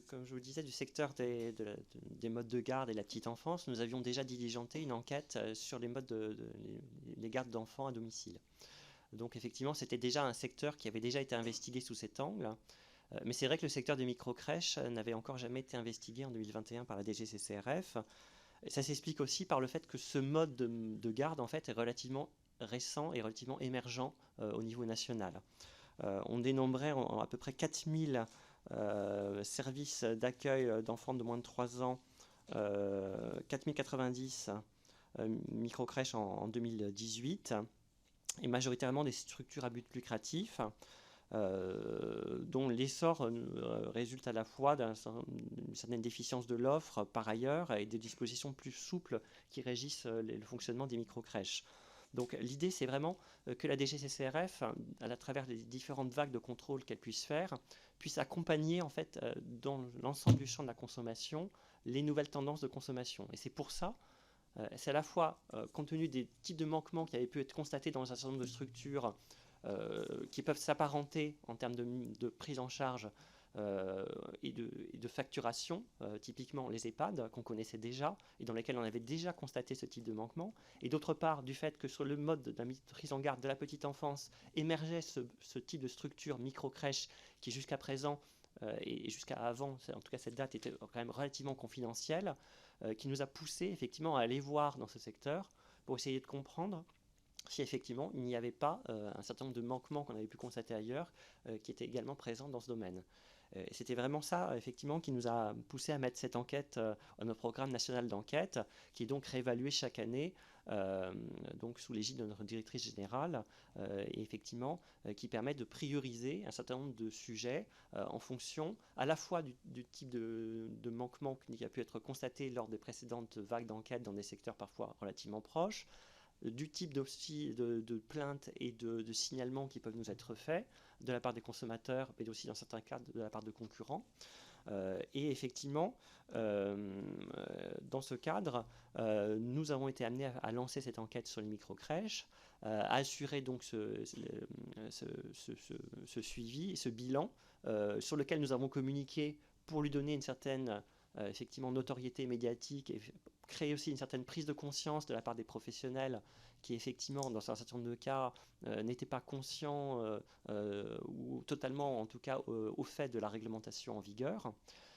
comme je vous le disais, du secteur des modes de garde et la petite enfance, nous avions déjà diligenté une enquête sur les modes les gardes d'enfants à domicile. Donc, effectivement, c'était déjà un secteur qui avait déjà été investigué sous cet angle. Mais c'est vrai que le secteur des microcrèches n'avait encore jamais été investigué en 2021 par la DGCCRF. Et ça s'explique aussi par le fait que ce mode de garde, en fait, est relativement récent et relativement émergent au niveau national. On dénombrait à peu près 4000 services d'accueil d'enfants de moins de 3 ans, 4090 microcrèches en 2018, et majoritairement des structures à but lucratif, dont l'essor résulte à la fois d'une certaine déficience de l'offre par ailleurs et des dispositions plus souples qui régissent le fonctionnement des microcrèches. Donc l'idée, c'est vraiment que la DGCCRF, à travers les différentes vagues de contrôle qu'elle puisse faire, puisse accompagner en fait dans l'ensemble du champ de la consommation les nouvelles tendances de consommation. Et c'est pour ça, c'est à la fois compte tenu des types de manquements qui avaient pu être constatés dans un certain nombre de structures qui peuvent s'apparenter en termes de prise en charge et de facturation, typiquement les EHPAD, qu'on connaissait déjà et dans lesquels on avait déjà constaté ce type de manquement, et d'autre part du fait que sur le mode de la prise en garde de la petite enfance émergeait ce type de structure micro-crèche qui jusqu'à présent et jusqu'à avant, en tout cas cette date était quand même relativement confidentielle, qui nous a poussé effectivement à aller voir dans ce secteur pour essayer de comprendre si effectivement il n'y avait pas un certain nombre de manquements qu'on avait pu constater ailleurs qui étaient également présents dans ce domaine. C'était vraiment ça, effectivement, qui nous a poussé à mettre cette enquête à notre programme national d'enquête, qui est donc réévalué chaque année, donc sous l'égide de notre directrice générale, et effectivement, qui permet de prioriser un certain nombre de sujets en fonction à la fois du type de manquement qui a pu être constaté lors des précédentes vagues d'enquête dans des secteurs parfois relativement proches, du type aussi de plaintes et de signalements qui peuvent nous être faits de la part des consommateurs, mais aussi dans certains cas de la part de concurrents. Et effectivement, dans ce cadre, nous avons été amenés à lancer cette enquête sur les micro-crèches, à assurer donc ce suivi et ce bilan sur lequel nous avons communiqué pour lui donner une certaine effectivement notoriété médiatique et créer aussi une certaine prise de conscience de la part des professionnels qui effectivement dans un certain nombre de cas n'étaient pas conscients ou totalement en tout cas au fait de la réglementation en vigueur.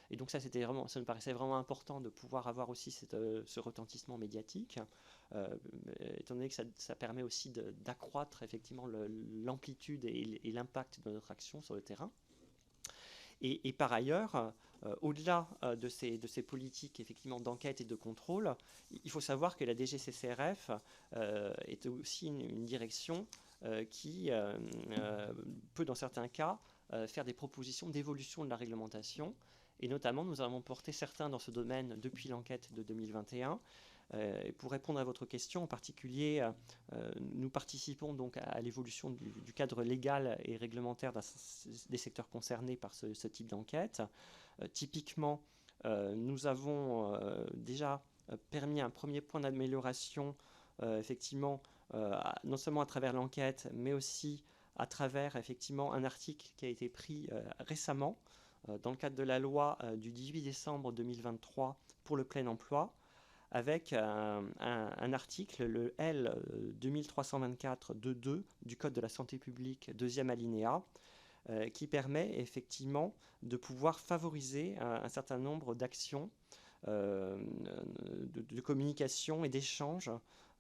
Et donc ça me paraissait vraiment important de pouvoir avoir aussi ce retentissement médiatique, étant donné que ça permet aussi d'accroître effectivement l'amplitude et l'impact de notre action sur le terrain. Et par ailleurs, au-delà de ces politiques effectivement d'enquête et de contrôle, il faut savoir que la DGCCRF est aussi une direction qui peut, dans certains cas, faire des propositions d'évolution de la réglementation. Et notamment, nous avons porté certains dans ce domaine depuis l'enquête de 2021. Et pour répondre à votre question, en particulier, nous participons donc à l'évolution du cadre légal et réglementaire des secteurs concernés par ce type d'enquête. Typiquement, nous avons déjà permis un premier point d'amélioration, effectivement, non seulement à travers l'enquête, mais aussi à travers effectivement un article qui a été pris récemment dans le cadre de la loi du 18 décembre 2023 pour le plein emploi, avec un article, le L 2324-2.2 du Code de la santé publique, deuxième alinéa, qui permet effectivement de pouvoir favoriser un certain nombre d'actions de communication et d'échange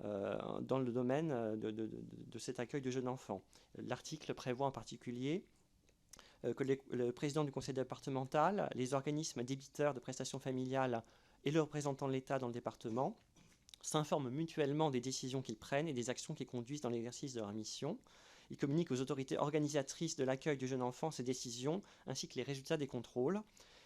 dans le domaine de cet accueil de jeunes enfants. L'article prévoit en particulier que le président du conseil départemental, les organismes débiteurs de prestations familiales et le représentant de l'État dans le département s'informent mutuellement des décisions qu'ils prennent et des actions qu'ils conduisent dans l'exercice de leur mission. Ils communiquent aux autorités organisatrices de l'accueil du jeune enfant ces décisions ainsi que les résultats des contrôles.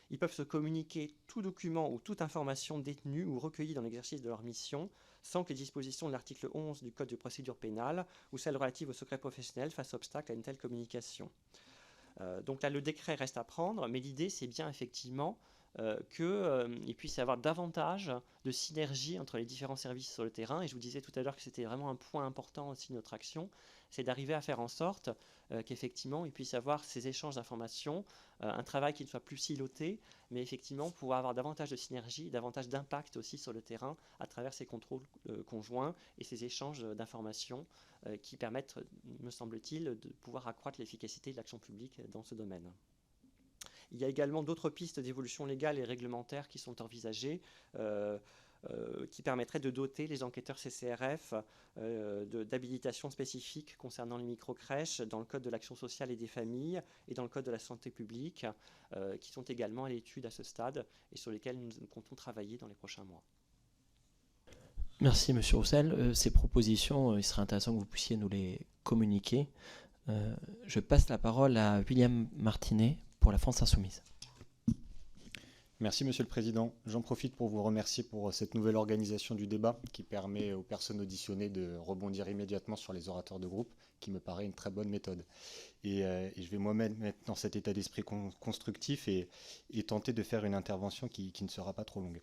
Ils peuvent se communiquer tout document ou toute information détenue ou recueillie dans l'exercice de leur mission sans que les dispositions de l'article 11 du Code de procédure pénale ou celles relatives au secret professionnel fassent obstacle à une telle communication. Donc là, le décret reste à prendre, mais l'idée, c'est bien effectivement qu'il puisse y avoir davantage de synergie entre les différents services sur le terrain. Et je vous disais tout à l'heure que c'était vraiment un point important aussi de notre action, c'est d'arriver à faire en sorte qu'effectivement, il puisse y avoir ces échanges d'informations, un travail qui ne soit plus siloté, mais effectivement pouvoir avoir davantage de synergie, davantage d'impact aussi sur le terrain à travers ces contrôles conjoints et ces échanges d'informations qui permettent, me semble-t-il, de pouvoir accroître l'efficacité de l'action publique dans ce domaine. Il y a également d'autres pistes d'évolution légale et réglementaire qui sont envisagées, qui permettraient de doter les enquêteurs CCRF d'habilitations spécifiques concernant les micro-crèches dans le Code de l'action sociale et des familles et dans le Code de la santé publique, qui sont également à l'étude à ce stade et sur lesquels nous comptons travailler dans les prochains mois. Merci Monsieur Roussel. Ces propositions, il serait intéressant que vous puissiez nous les communiquer. Je passe la parole à William Martinet pour la France Insoumise. Merci Monsieur le Président. J'en profite pour vous remercier pour cette nouvelle organisation du débat qui permet aux personnes auditionnées de rebondir immédiatement sur les orateurs de groupe, qui me paraît une très bonne méthode. Et je vais moi-même mettre dans cet état d'esprit constructif et tenter de faire une intervention qui ne sera pas trop longue.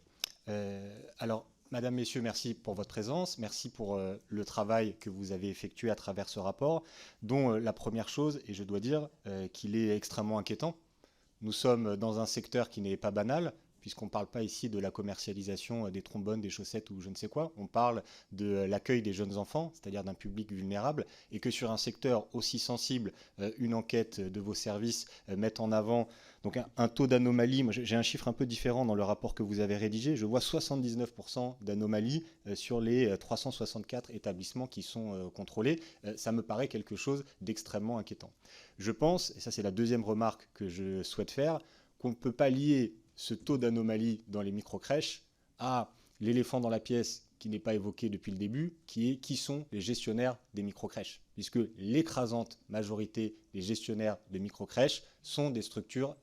Alors, Madame, Messieurs, merci pour votre présence, merci pour le travail que vous avez effectué à travers ce rapport, dont la première chose, et je dois dire qu'il est extrêmement inquiétant, nous sommes dans un secteur qui n'est pas banal, puisqu'on ne parle pas ici de la commercialisation des trombones, des chaussettes ou je ne sais quoi, on parle de l'accueil des jeunes enfants, c'est-à-dire d'un public vulnérable, et que sur un secteur aussi sensible, une enquête de vos services met en avant donc un taux d'anomalie. Moi, j'ai un chiffre un peu différent dans le rapport que vous avez rédigé, je vois 79% d'anomalies sur les 364 établissements qui sont contrôlés. Ça me paraît quelque chose d'extrêmement inquiétant. Je pense, et ça c'est la deuxième remarque que je souhaite faire, qu'on ne peut pas lier ce taux d'anomalie dans les microcrèches à l'éléphant dans la pièce qui n'est pas évoqué depuis le début, qui sont les gestionnaires des microcrèches, puisque l'écrasante majorité des gestionnaires de microcrèches sont des structures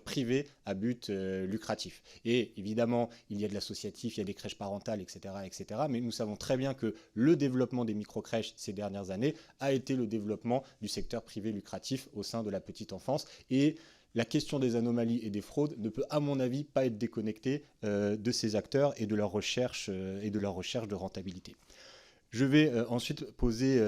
privées à but lucratif. Et évidemment, il y a de l'associatif, il y a des crèches parentales, etc., etc. Mais nous savons très bien que le développement des microcrèches ces dernières années a été le développement du secteur privé lucratif au sein de la petite enfance. Et la question des anomalies et des fraudes ne peut, à mon avis, pas être déconnectée de ces acteurs et de leur recherche de rentabilité. Je vais ensuite poser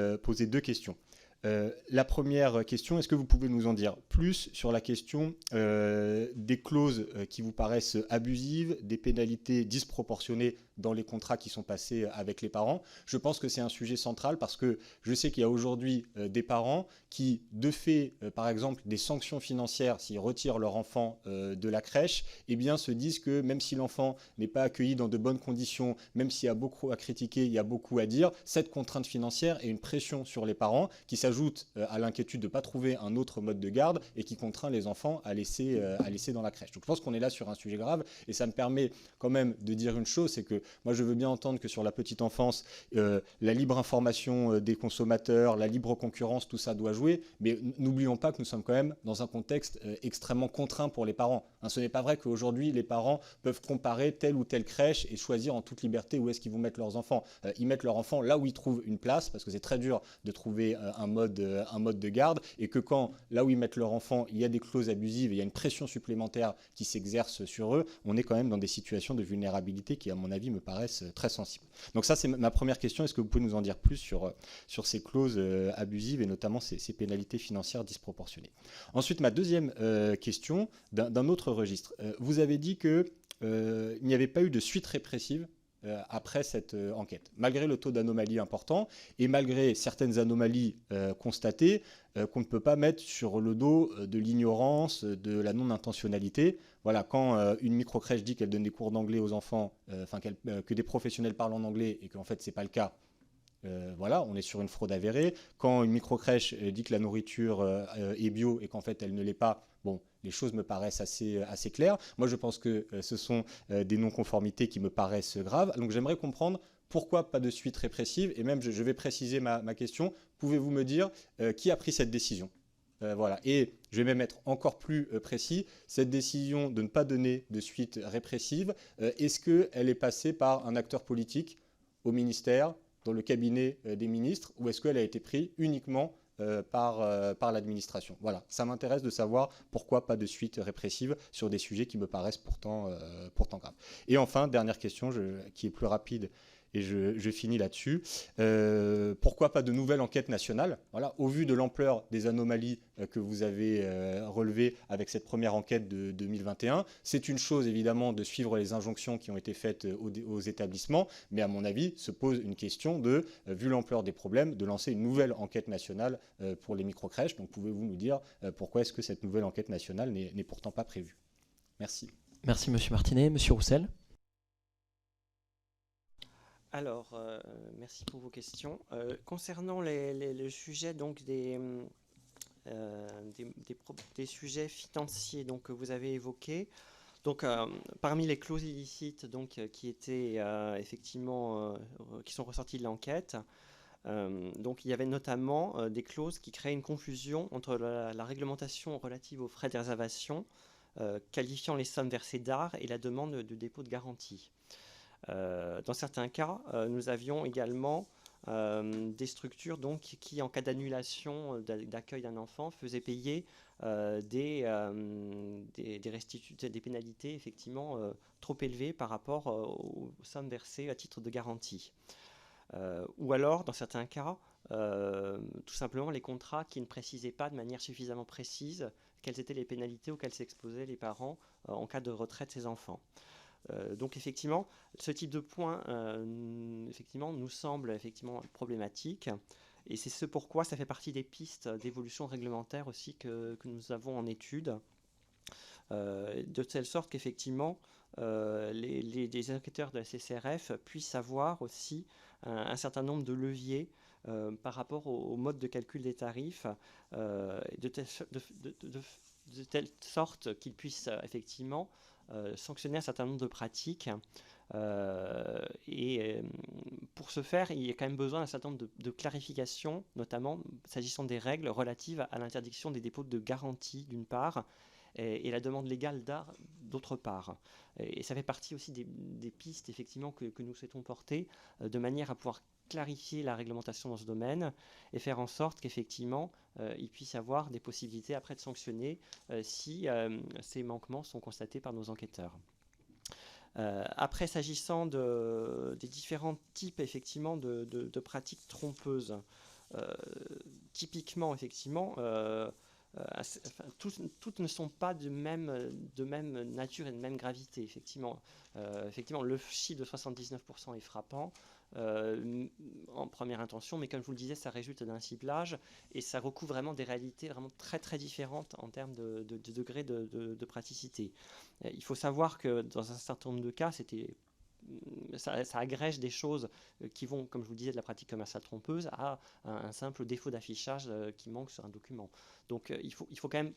deux questions. La première question, est-ce que vous pouvez nous en dire plus sur la question des clauses qui vous paraissent abusives, des pénalités disproportionnées dans les contrats qui sont passés avec les parents? Je pense que c'est un sujet central parce que je sais qu'il y a aujourd'hui des parents qui, de fait, par exemple, des sanctions financières s'ils retirent leur enfant de la crèche, eh bien, se disent que même si l'enfant n'est pas accueilli dans de bonnes conditions, même s'il y a beaucoup à critiquer, il y a beaucoup à dire, cette contrainte financière est une pression sur les parents qui s'ajoute à l'inquiétude de ne pas trouver un autre mode de garde et qui contraint les enfants à laisser dans la crèche. Donc je pense qu'on est là sur un sujet grave et ça me permet quand même de dire une chose, c'est que moi je veux bien entendre que sur la petite enfance, la libre information des consommateurs, la libre concurrence, tout ça doit jouer, mais n'oublions pas que nous sommes quand même dans un contexte extrêmement contraint pour les parents. Ce n'est pas vrai qu'aujourd'hui les parents peuvent comparer telle ou telle crèche et choisir en toute liberté où est-ce qu'ils vont mettre leurs enfants. Ils mettent leurs enfants là où ils trouvent une place, parce que c'est très dur de trouver un mode de garde, et que quand, là où ils mettent leur enfant, il y a des clauses abusives et il y a une pression supplémentaire qui s'exerce sur eux, on est quand même dans des situations de vulnérabilité qui, à mon avis, me paraissent très sensibles. Donc ça, c'est ma première question. Est-ce que vous pouvez nous en dire plus sur ces clauses abusives et notamment ces pénalités financières disproportionnées? Ensuite, ma deuxième question, d'un autre registre. Vous avez dit qu'il n'y avait pas eu de suite répressive après cette enquête, malgré le taux d'anomalie important et malgré certaines anomalies constatées qu'on ne peut pas mettre sur le dos de l'ignorance, de la non-intentionnalité. Voilà, quand une microcrèche dit qu'elle donne des cours d'anglais aux enfants, que des professionnels parlent en anglais et qu'en fait c'est pas le cas, voilà, on est sur une fraude avérée. Quand une microcrèche dit que la nourriture est bio et qu'en fait elle ne l'est pas, bon, les choses me paraissent assez claires. Moi, je pense que ce sont des non-conformités qui me paraissent graves. Donc, j'aimerais comprendre pourquoi pas de suite répressive. Et même, je vais préciser ma question. Pouvez-vous me dire qui a pris cette décision? Voilà. Et je vais même être encore plus précis. Cette décision de ne pas donner de suite répressive, est-ce qu'elle est passée par un acteur politique au ministère, dans le cabinet des ministres, ou est-ce qu'elle a été prise uniquement par l'administration? Voilà, ça m'intéresse de savoir pourquoi pas de suite répressive sur des sujets qui me paraissent pourtant graves. Et enfin, dernière question qui est plus rapide, et je finis là-dessus. Pourquoi pas de nouvelle enquête nationale? Voilà, au vu de l'ampleur des anomalies que vous avez relevées avec cette première enquête de 2021, c'est une chose évidemment de suivre les injonctions qui ont été faites aux établissements, mais à mon avis, se pose une question de, vu l'ampleur des problèmes, de lancer une nouvelle enquête nationale pour les microcrèches. Donc pouvez-vous nous dire pourquoi est-ce que cette nouvelle enquête nationale n'est pourtant pas prévue? Merci. Merci Monsieur Martinet. Monsieur Roussel. Alors, merci pour vos questions. Concernant le sujet donc des sujets financiers donc, que vous avez évoqués, donc, parmi les clauses illicites donc, qui étaient effectivement qui sont ressorties de l'enquête, donc il y avait notamment des clauses qui créaient une confusion entre la réglementation relative aux frais de réservation, qualifiant les sommes versées d'art et la demande de dépôt de garantie. Dans certains cas, nous avions également des structures donc, qui, en cas d'annulation d'accueil d'un enfant, faisaient payer des pénalités effectivement trop élevées par rapport aux sommes versées à titre de garantie. Ou alors, dans certains cas, tout simplement les contrats qui ne précisaient pas de manière suffisamment précise quelles étaient les pénalités auxquelles s'exposaient les parents en cas de retrait de ces enfants. Donc effectivement, ce type de point effectivement, nous semble effectivement problématique. Et c'est ce pourquoi ça fait partie des pistes d'évolution réglementaire aussi que nous avons en étude, de telle sorte qu'effectivement les enquêteurs de la CCRF puissent avoir aussi un certain nombre de leviers par rapport au mode de calcul des tarifs, de telle sorte qu'ils puissent effectivement sanctionner un certain nombre de pratiques. Pour ce faire, il y a quand même besoin d'un certain nombre de clarifications, notamment s'agissant des règles relatives à l'interdiction des dépôts de garantie d'une part, et la demande légale d'art d'autre part. Et ça fait partie aussi des pistes effectivement que nous souhaitons porter, de manière à pouvoir clarifier la réglementation dans ce domaine et faire en sorte qu'effectivement il puisse y avoir des possibilités après de sanctionner si ces manquements sont constatés par nos enquêteurs. Après, s'agissant des différents types effectivement de pratiques trompeuses, typiquement effectivement toutes ne sont pas de même nature et de même gravité, effectivement. Effectivement, le chiffre de 79% est frappant en première intention, mais comme je vous le disais, ça résulte d'un ciblage et ça recouvre vraiment des réalités vraiment très très différentes en termes de degré de praticité. Il faut savoir que dans un certain nombre de cas, ça agrège des choses qui vont, comme je vous le disais, de la pratique commerciale trompeuse à un simple défaut d'affichage qui manque sur un document. Donc il faut quand même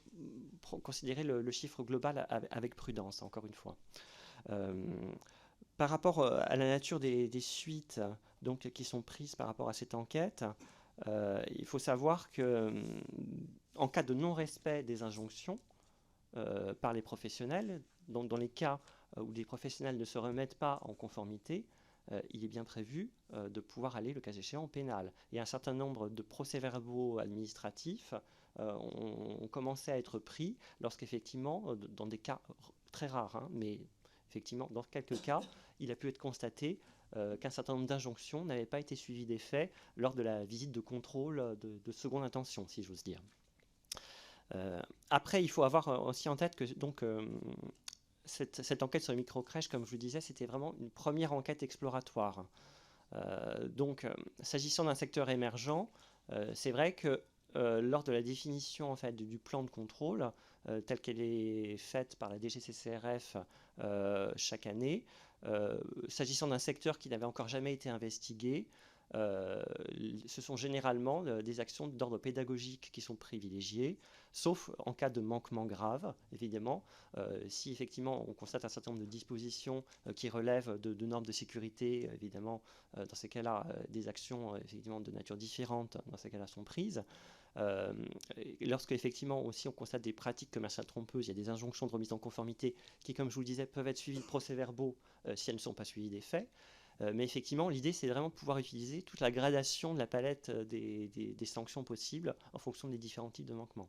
considérer le chiffre global avec prudence, encore une fois. Par rapport à la nature des suites donc, qui sont prises par rapport à cette enquête, il faut savoir que en cas de non-respect des injonctions par les professionnels, donc dans les cas où les professionnels ne se remettent pas en conformité, il est bien prévu de pouvoir aller, le cas échéant, au pénal. Et un certain nombre de procès-verbaux administratifs ont commencé à être pris lorsqu'effectivement, dans des cas très rares, hein, mais effectivement, dans quelques cas, il a pu être constaté qu'un certain nombre d'injonctions n'avaient pas été suivies d'effet lors de la visite de contrôle de seconde intention, si j'ose dire. Après, il faut avoir aussi en tête que donc, cette enquête sur les micro-crèches, comme je vous le disais, c'était vraiment une première enquête exploratoire. Donc, s'agissant d'un secteur émergent, c'est vrai que lors de la définition en fait, du plan de contrôle, telle qu'elle est faite par la DGCCRF chaque année, s'agissant d'un secteur qui n'avait encore jamais été investigué, ce sont généralement des actions d'ordre pédagogique qui sont privilégiées, sauf en cas de manquement grave, évidemment. Si effectivement on constate un certain nombre de dispositions qui relèvent de normes de sécurité, évidemment, dans ces cas-là, des actions effectivement de nature différente, dans ces cas-là, sont prises. Lorsque effectivement aussi on constate des pratiques commerciales trompeuses, il y a des injonctions de remise en conformité qui, comme je vous le disais, peuvent être suivies de procès-verbaux si elles ne sont pas suivies des faits. Mais effectivement, l'idée, c'est vraiment de pouvoir utiliser toute la gradation de la palette des sanctions possibles en fonction des différents types de manquements.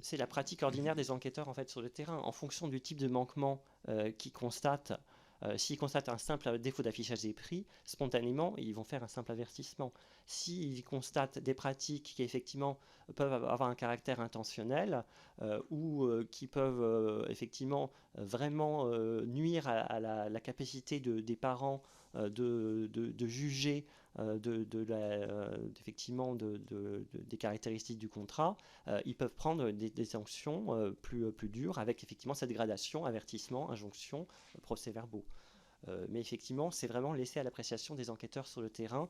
C'est la pratique ordinaire des enquêteurs en fait, sur le terrain. En fonction du type de manquement qu'ils constatent, s'ils constatent un simple défaut d'affichage des prix, spontanément, ils vont faire un simple avertissement. S'ils constatent des pratiques qui, effectivement, peuvent avoir un caractère intentionnel ou qui peuvent, effectivement, vraiment nuire à la capacité des parents de juger effectivement des caractéristiques du contrat, ils peuvent prendre des sanctions plus dures avec effectivement cette gradation, avertissement, injonction, procès-verbaux. Mais effectivement, c'est vraiment laissé à l'appréciation des enquêteurs sur le terrain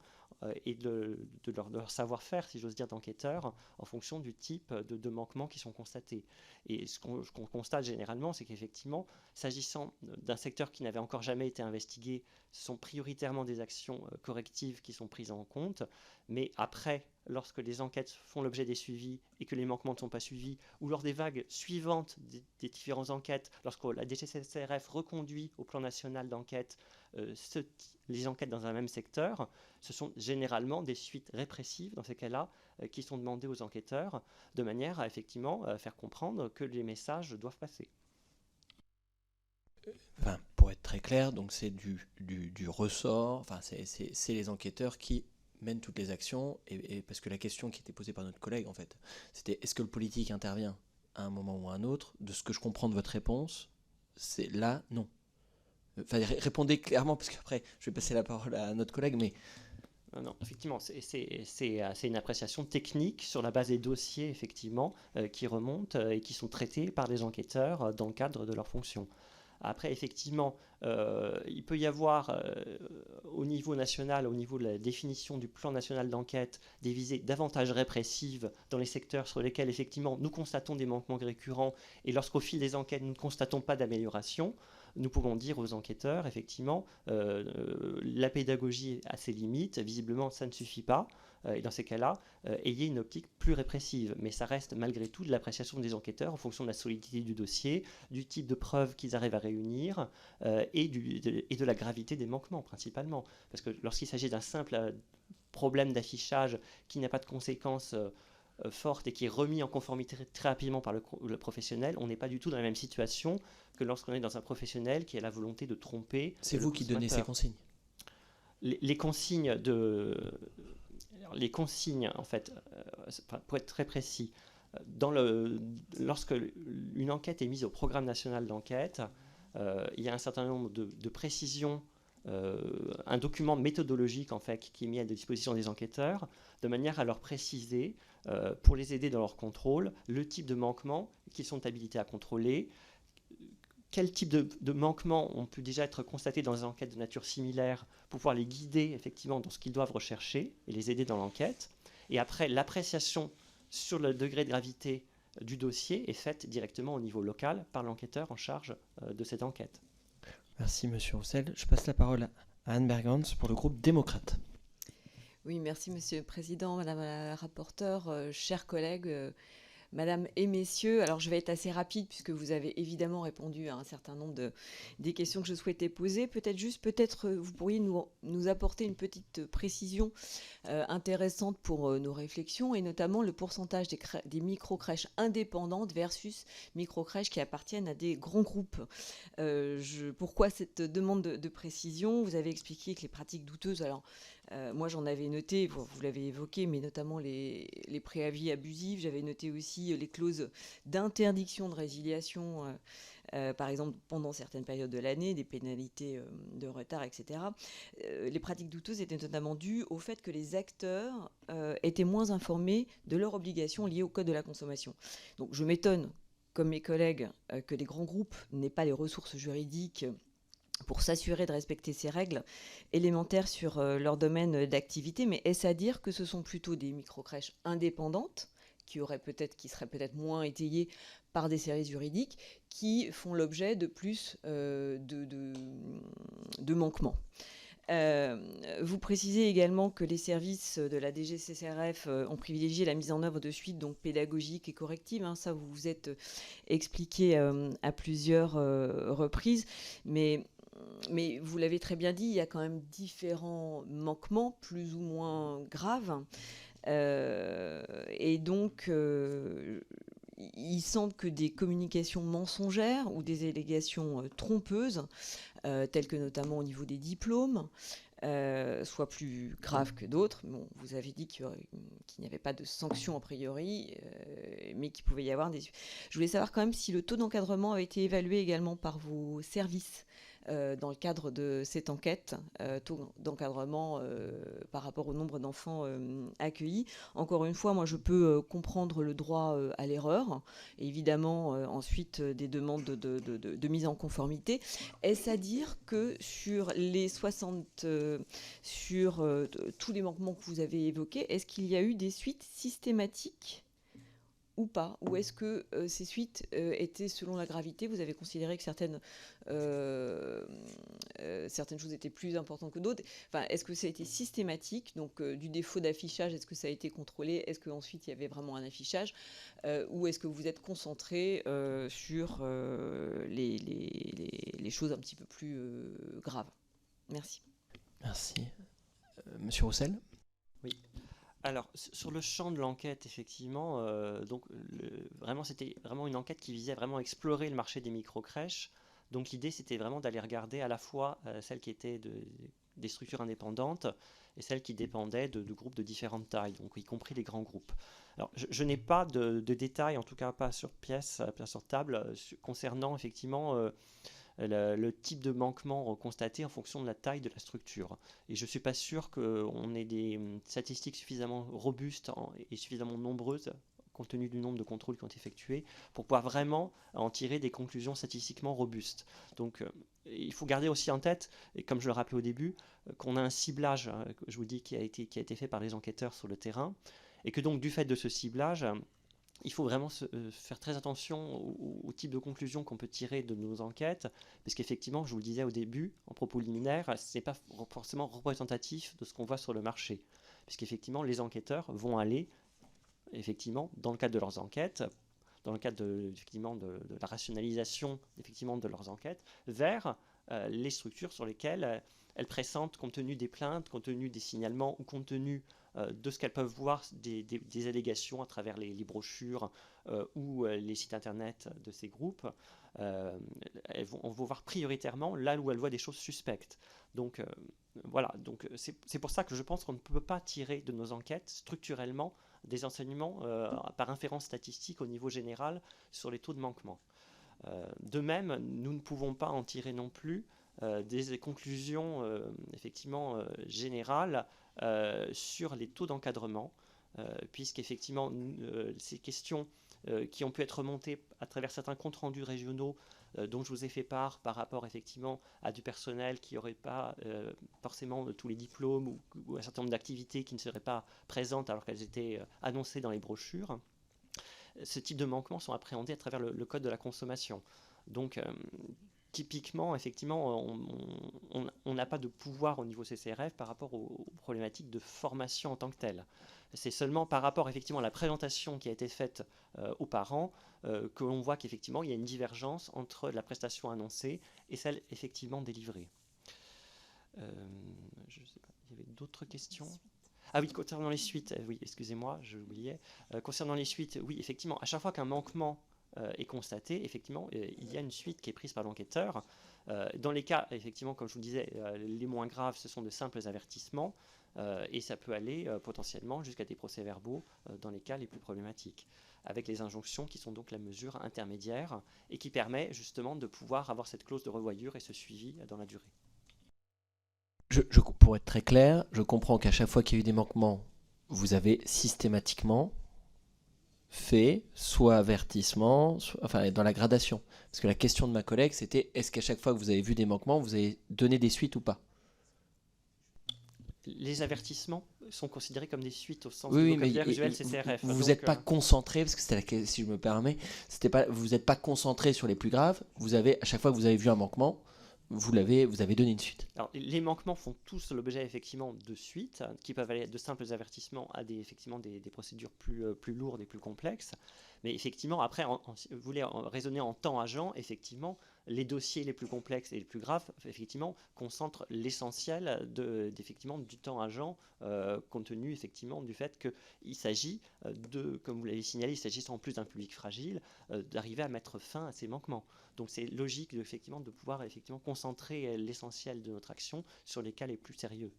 et de leur savoir-faire, si j'ose dire, d'enquêteurs, en fonction du type de manquements qui sont constatés. Et ce qu'on constate généralement, c'est qu'effectivement, s'agissant d'un secteur qui n'avait encore jamais été investigué, ce sont prioritairement des actions correctives qui sont prises en compte. Mais après, lorsque les enquêtes font l'objet des suivis et que les manquements ne sont pas suivis, ou lors des vagues suivantes des différentes enquêtes, lorsque la DGCCRF reconduit au plan national d'enquête les enquêtes dans un même secteur, ce sont généralement des suites répressives dans ces cas-là qui sont demandées aux enquêteurs de manière à effectivement faire comprendre que les messages doivent passer. Enfin, pour être très clair, donc c'est du ressort, enfin c'est les enquêteurs qui mènent toutes les actions, et parce que la question qui était posée par notre collègue, en fait, c'était est-ce que le politique intervient à un moment ou à un autre? De ce que je comprends de votre réponse, c'est là, non. Enfin, répondez clairement, parce qu'après, je vais passer la parole à notre collègue, mais... Non, effectivement, c'est une appréciation technique sur la base des dossiers, effectivement, qui remontent et qui sont traités par les enquêteurs dans le cadre de leur fonction. Après, effectivement, il peut y avoir au niveau national, au niveau de la définition du plan national d'enquête, des visées davantage répressives dans les secteurs sur lesquels, effectivement, nous constatons des manquements récurrents, et lorsqu'au fil des enquêtes, nous ne constatons pas d'amélioration, nous pouvons dire aux enquêteurs, effectivement, la pédagogie a ses limites, visiblement ça ne suffit pas, et dans ces cas-là, ayez une optique plus répressive. Mais ça reste malgré tout de l'appréciation des enquêteurs en fonction de la solidité du dossier, du type de preuves qu'ils arrivent à réunir, et de la gravité des manquements principalement. Parce que lorsqu'il s'agit d'un simple problème d'affichage qui n'a pas de conséquences forte et qui est remis en conformité très rapidement par le professionnel, on n'est pas du tout dans la même situation que lorsqu'on est dans un professionnel qui a la volonté de tromper. C'est vous qui donnez ces consignes? Les consignes, en fait, pour être très précis, lorsque une enquête est mise au programme national d'enquête, il y a un certain nombre de précisions, un document méthodologique en fait qui est mis à disposition des enquêteurs de manière à leur préciser, pour les aider dans leur contrôle, le type de manquements qu'ils sont habilités à contrôler, quel type de manquements ont pu déjà être constatés dans des enquêtes de nature similaire pour pouvoir les guider effectivement dans ce qu'ils doivent rechercher et les aider dans l'enquête. Et après, l'appréciation sur le degré de gravité du dossier est faite directement au niveau local par l'enquêteur en charge de cette enquête. Merci Monsieur Roussel. Je passe la parole à Anne Bergans pour le groupe démocrate. Oui, merci Monsieur le Président, Madame la rapporteure, chers collègues, Madame et Messieurs. Alors je vais être assez rapide puisque vous avez évidemment répondu à un certain nombre des questions que je souhaitais poser. Peut-être vous pourriez nous apporter une petite précision intéressante pour nos réflexions, et notamment le pourcentage des micro-crèches indépendantes versus micro-crèches qui appartiennent à des grands groupes. Pourquoi cette demande de précision? Vous avez expliqué que les pratiques douteuses, alors moi j'en avais noté, vous l'avez évoqué, mais notamment les préavis abusifs. J'avais noté aussi les clauses d'interdiction de résiliation, par exemple pendant certaines périodes de l'année, des pénalités de retard, etc. Les pratiques douteuses étaient notamment dues au fait que les acteurs étaient moins informés de leurs obligations liées au code de la consommation. Donc je m'étonne, comme mes collègues, que les grands groupes n'aient pas les ressources juridiques pour s'assurer de respecter ces règles élémentaires sur leur domaine d'activité. Mais est-ce à dire que ce sont plutôt des micro-crèches indépendantes qui seraient peut-être moins étayées par des services juridiques, qui font l'objet de plus de manquements? Vous précisez également que les services de la DGCCRF ont privilégié la mise en œuvre de suites donc pédagogiques et correctives. Ça, vous vous êtes expliqué à plusieurs reprises. Mais vous l'avez très bien dit, il y a quand même différents manquements plus ou moins graves. Et donc, il semble que des communications mensongères ou des allégations trompeuses, telles que notamment au niveau des diplômes, soient plus graves que d'autres. Bon, vous avez dit qu'il n'y avait pas de sanctions a priori, mais qu'il pouvait y avoir des... Je voulais savoir quand même si le taux d'encadrement a été évalué également par vos services dans le cadre de cette enquête, taux d'encadrement par rapport au nombre d'enfants accueillis. Encore une fois, moi je peux comprendre le droit à l'erreur, et évidemment ensuite des demandes de mise en conformité. Est-ce à dire que sur les 60, sur tous les manquements que vous avez évoqués, est-ce qu'il y a eu des suites systématiques ou pas? Ou est-ce que ces suites étaient selon la gravité? Vous avez considéré que certaines choses étaient plus importantes que d'autres. Enfin, est-ce que ça a été systématique? Donc du défaut d'affichage, est-ce que ça a été contrôlé? Est-ce qu'ensuite il y avait vraiment un affichage? Ou est-ce que vous êtes concentré sur les choses un petit peu plus graves? Merci. Merci. Monsieur Roussel? Oui. Alors, sur le champ de l'enquête, effectivement, c'était vraiment une enquête qui visait vraiment à explorer le marché des micro-crèches Donc l'idée, c'était vraiment d'aller regarder à la fois celles qui étaient des structures indépendantes et celles qui dépendaient de groupes de différentes tailles, donc y compris les grands groupes. Alors, je n'ai pas de détails, en tout cas pas sur pièce, pas sur table, concernant effectivement le type de manquement constaté en fonction de la taille de la structure. Et je ne suis pas sûr qu'on ait des statistiques suffisamment robustes et suffisamment nombreuses, compte tenu du nombre de contrôles qui ont été effectués, pour pouvoir vraiment en tirer des conclusions statistiquement robustes. Donc il faut garder aussi en tête, et comme je le rappelais au début, qu'on a un ciblage, je vous dis, qui a été fait par les enquêteurs sur le terrain, et que donc du fait de ce ciblage, il faut vraiment faire très attention au type de conclusion qu'on peut tirer de nos enquêtes, parce qu'effectivement, je vous le disais au début, en propos liminaire, ce n'est pas forcément représentatif de ce qu'on voit sur le marché, puisqu'effectivement, les enquêteurs vont aller, effectivement, dans le cadre de leurs enquêtes, dans le cadre de la rationalisation effectivement, de leurs enquêtes, vers les structures sur lesquelles elles pressentent, compte tenu des plaintes, compte tenu des signalements ou compte tenu de ce qu'elles peuvent voir des allégations à travers les brochures ou les sites internet de ces groupes, on va voir prioritairement là où elles voient des choses suspectes. Donc voilà, donc c'est pour ça que je pense qu'on ne peut pas tirer de nos enquêtes structurellement des enseignements par inférence statistique au niveau général sur les taux de manquement. De même, nous ne pouvons pas en tirer non plus des conclusions effectivement générales sur les taux d'encadrement, puisqu'effectivement ces questions qui ont pu être remontées à travers certains comptes rendus régionaux dont je vous ai fait part par rapport effectivement à du personnel qui n'aurait pas forcément tous les diplômes ou un certain nombre d'activités qui ne seraient pas présentes alors qu'elles étaient annoncées dans les brochures. Ce type de manquements sont appréhendés à travers le code de la consommation. Donc typiquement, effectivement, on n'a pas de pouvoir au niveau CCRF par rapport aux problématiques de formation en tant que telles. C'est seulement par rapport effectivement à la présentation qui a été faite aux parents que l'on voit qu'effectivement il y a une divergence entre la prestation annoncée et celle effectivement délivrée. Je sais pas, il y avait d'autres questions ? Ah oui, concernant les suites, oui, excusez-moi, je l'oubliais. Concernant les suites, oui, effectivement, à chaque fois qu'un manquement est constaté, effectivement, il y a une suite qui est prise par l'enquêteur. Dans les cas, effectivement, comme je vous le disais, les moins graves, ce sont de simples avertissements, et ça peut aller potentiellement jusqu'à des procès-verbaux dans les cas les plus problématiques, avec les injonctions qui sont donc la mesure intermédiaire et qui permet justement de pouvoir avoir cette clause de revoyure et ce suivi dans la durée. Pour être très clair, je comprends qu'à chaque fois qu'il y a eu des manquements, vous avez systématiquement fait soit avertissement, enfin dans la gradation. Parce que la question de ma collègue, c'était est-ce qu'à chaque fois que vous avez vu des manquements, vous avez donné des suites ou pas ? Les avertissements sont considérés comme des suites au sens oui, du mais vocabulaire usuel CCRF. Vous n'êtes pas concentré, parce que si je me permets, vous n'êtes pas concentré sur les plus graves. Vous avez, à chaque fois que vous avez vu un manquement, vous avez donné une suite. Alors, les manquements font tous l'objet effectivement de suites, qui peuvent aller de simples avertissements à des procédures plus lourdes et plus complexes. Mais effectivement, après, si vous voulez raisonner en temps agent, effectivement, les dossiers les plus complexes et les plus graves, effectivement, concentrent l'essentiel du temps agent, compte tenu effectivement du fait qu'il s'agit comme vous l'avez signalé, il s'agit en plus d'un public fragile, d'arriver à mettre fin à ces manquements. Donc c'est logique effectivement de pouvoir effectivement concentrer l'essentiel de notre action sur les cas les plus sérieux.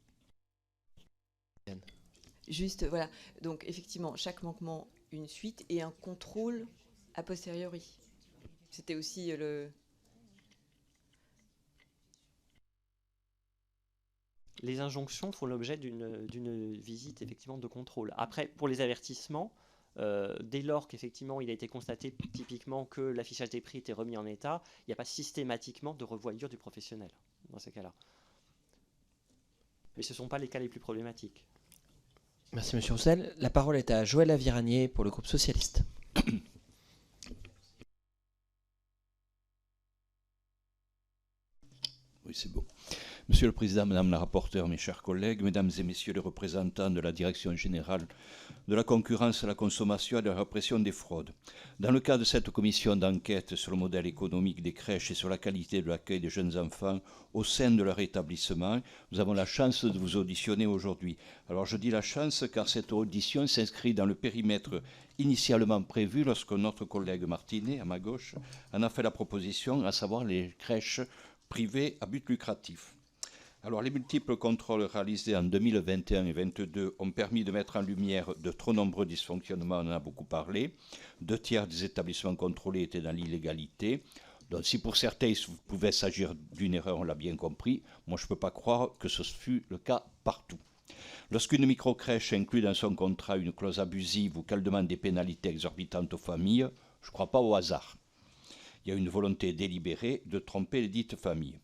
Juste, voilà. Donc effectivement, chaque manquement, une suite et un contrôle a posteriori. C'était aussi Les injonctions font l'objet d'une visite effectivement de contrôle. Après, pour les avertissements, dès lors qu'effectivement il a été constaté typiquement que l'affichage des prix était remis en état, il n'y a pas systématiquement de revoyure du professionnel dans ces cas-là. Mais ce ne sont pas les cas les plus problématiques. Merci Monsieur Roussel. La parole est à Joël Aviragné pour le groupe socialiste. Oui, c'est bon. Monsieur le Président, Madame la rapporteure, mes chers collègues, Mesdames et Messieurs les représentants de la Direction générale de la concurrence, de la consommation et de la répression des fraudes. Dans le cadre de cette commission d'enquête sur le modèle économique des crèches et sur la qualité de l'accueil des jeunes enfants au sein de leur établissement, nous avons la chance de vous auditionner aujourd'hui. Alors je dis la chance car cette audition s'inscrit dans le périmètre initialement prévu lorsque notre collègue Martinet, à ma gauche, en a fait la proposition, à savoir les crèches privées à but lucratif. Alors, les multiples contrôles réalisés en 2021 et 2022 ont permis de mettre en lumière de trop nombreux dysfonctionnements, on en a beaucoup parlé. 2 tiers des établissements contrôlés étaient dans l'illégalité. Donc, si pour certains, il pouvait s'agir d'une erreur, on l'a bien compris, moi, je ne peux pas croire que ce fut le cas partout. Lorsqu'une microcrèche inclut dans son contrat une clause abusive ou qu'elle demande des pénalités exorbitantes aux familles, je ne crois pas au hasard. Il y a une volonté délibérée de tromper les dites familles.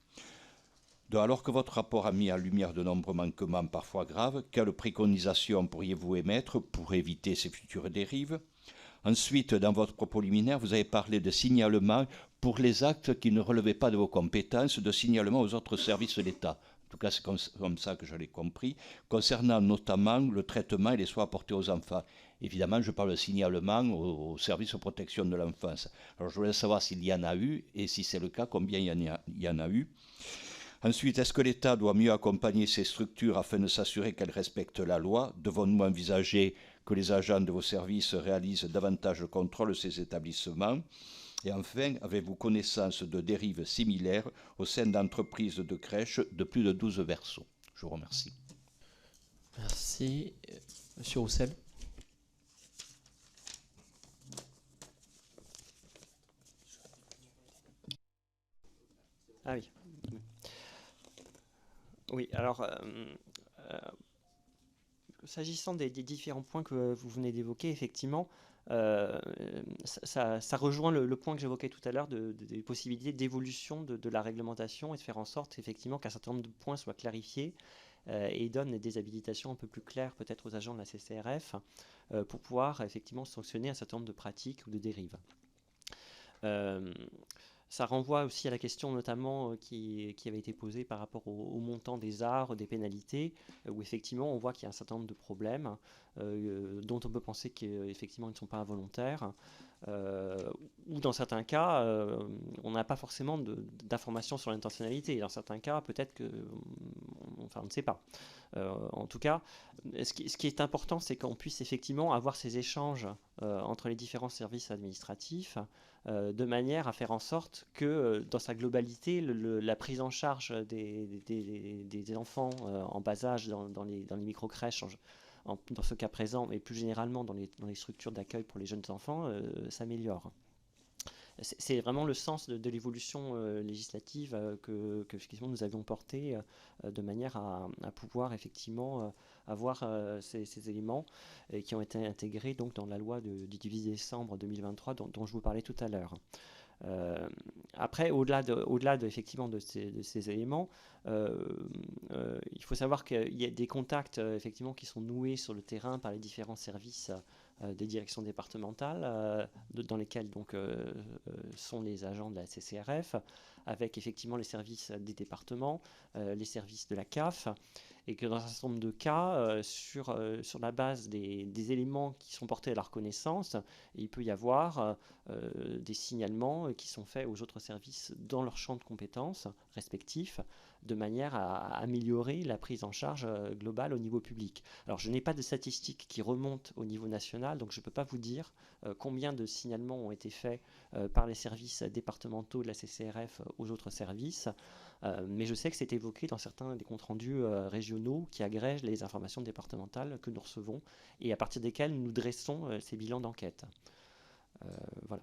Alors que votre rapport a mis en lumière de nombreux manquements parfois graves, quelles préconisations pourriez-vous émettre pour éviter ces futures dérives? Ensuite, dans votre propos liminaire, vous avez parlé de signalement pour les actes qui ne relevaient pas de vos compétences, de signalement aux autres services de l'État. En tout cas, c'est comme ça que je l'ai compris, concernant notamment le traitement et les soins apportés aux enfants. Évidemment, je parle de signalement aux services de protection de l'enfance. Alors, je voulais savoir s'il y en a eu, et si c'est le cas, combien il y en a eu. Ensuite, est-ce que l'État doit mieux accompagner ces structures afin de s'assurer qu'elles respectent la loi? Devons-nous envisager que les agents de vos services réalisent davantage de contrôle de ces établissements? Et enfin, avez-vous connaissance de dérives similaires au sein d'entreprises de crèches de plus de 12 berceaux? Je vous remercie. Merci. Monsieur Roussel. Ah oui. Oui, alors, s'agissant des différents points que vous venez d'évoquer, effectivement, ça rejoint le point que j'évoquais tout à l'heure des possibilités d'évolution de la réglementation et de faire en sorte, effectivement, qu'un certain nombre de points soient clarifiés et donnent des habilitations un peu plus claires, peut-être aux agents de la CCRF, pour pouvoir, effectivement, sanctionner un certain nombre de pratiques ou de dérives. Ça renvoie aussi à la question notamment qui avait été posée par rapport au montant des arts, des pénalités, où effectivement on voit qu'il y a un certain nombre de problèmes dont on peut penser qu'effectivement ils ne sont pas involontaires, ou dans certains cas on n'a pas forcément d'informations sur l'intentionnalité. Dans certains cas peut-être que, enfin on ne sait pas. En tout cas, ce qui est important, c'est qu'on puisse effectivement avoir ces échanges entre les différents services administratifs, de manière à faire en sorte que, dans sa globalité, la prise en charge des enfants en bas âge dans les micro-crèches, dans ce cas présent, mais plus généralement dans les structures d'accueil pour les jeunes enfants, s'améliore. C'est vraiment le sens de l'évolution législative que effectivement nous avions portée de manière à pouvoir effectivement avoir ces éléments qui ont été intégrés donc dans la loi du 18 décembre 2023 dont je vous parlais tout à l'heure. Après, au-delà effectivement de ces éléments, il faut savoir qu'il y a des contacts effectivement qui sont noués sur le terrain par les différents services des directions départementales dans lesquelles donc sont les agents de la CCRF, avec effectivement les services des départements, les services de la CAF, et que dans un certain nombre de cas, sur la base des éléments qui sont portés à leur connaissance, il peut y avoir des signalements qui sont faits aux autres services dans leur champ de compétences respectifs, de manière à améliorer la prise en charge globale au niveau public. Alors je n'ai pas de statistiques qui remontent au niveau national, donc je ne peux pas vous dire combien de signalements ont été faits par les services départementaux de la CCRF aux autres services, mais je sais que c'est évoqué dans certains des comptes rendus régionaux qui agrègent les informations départementales que nous recevons et à partir desquelles nous dressons ces bilans d'enquête. Voilà.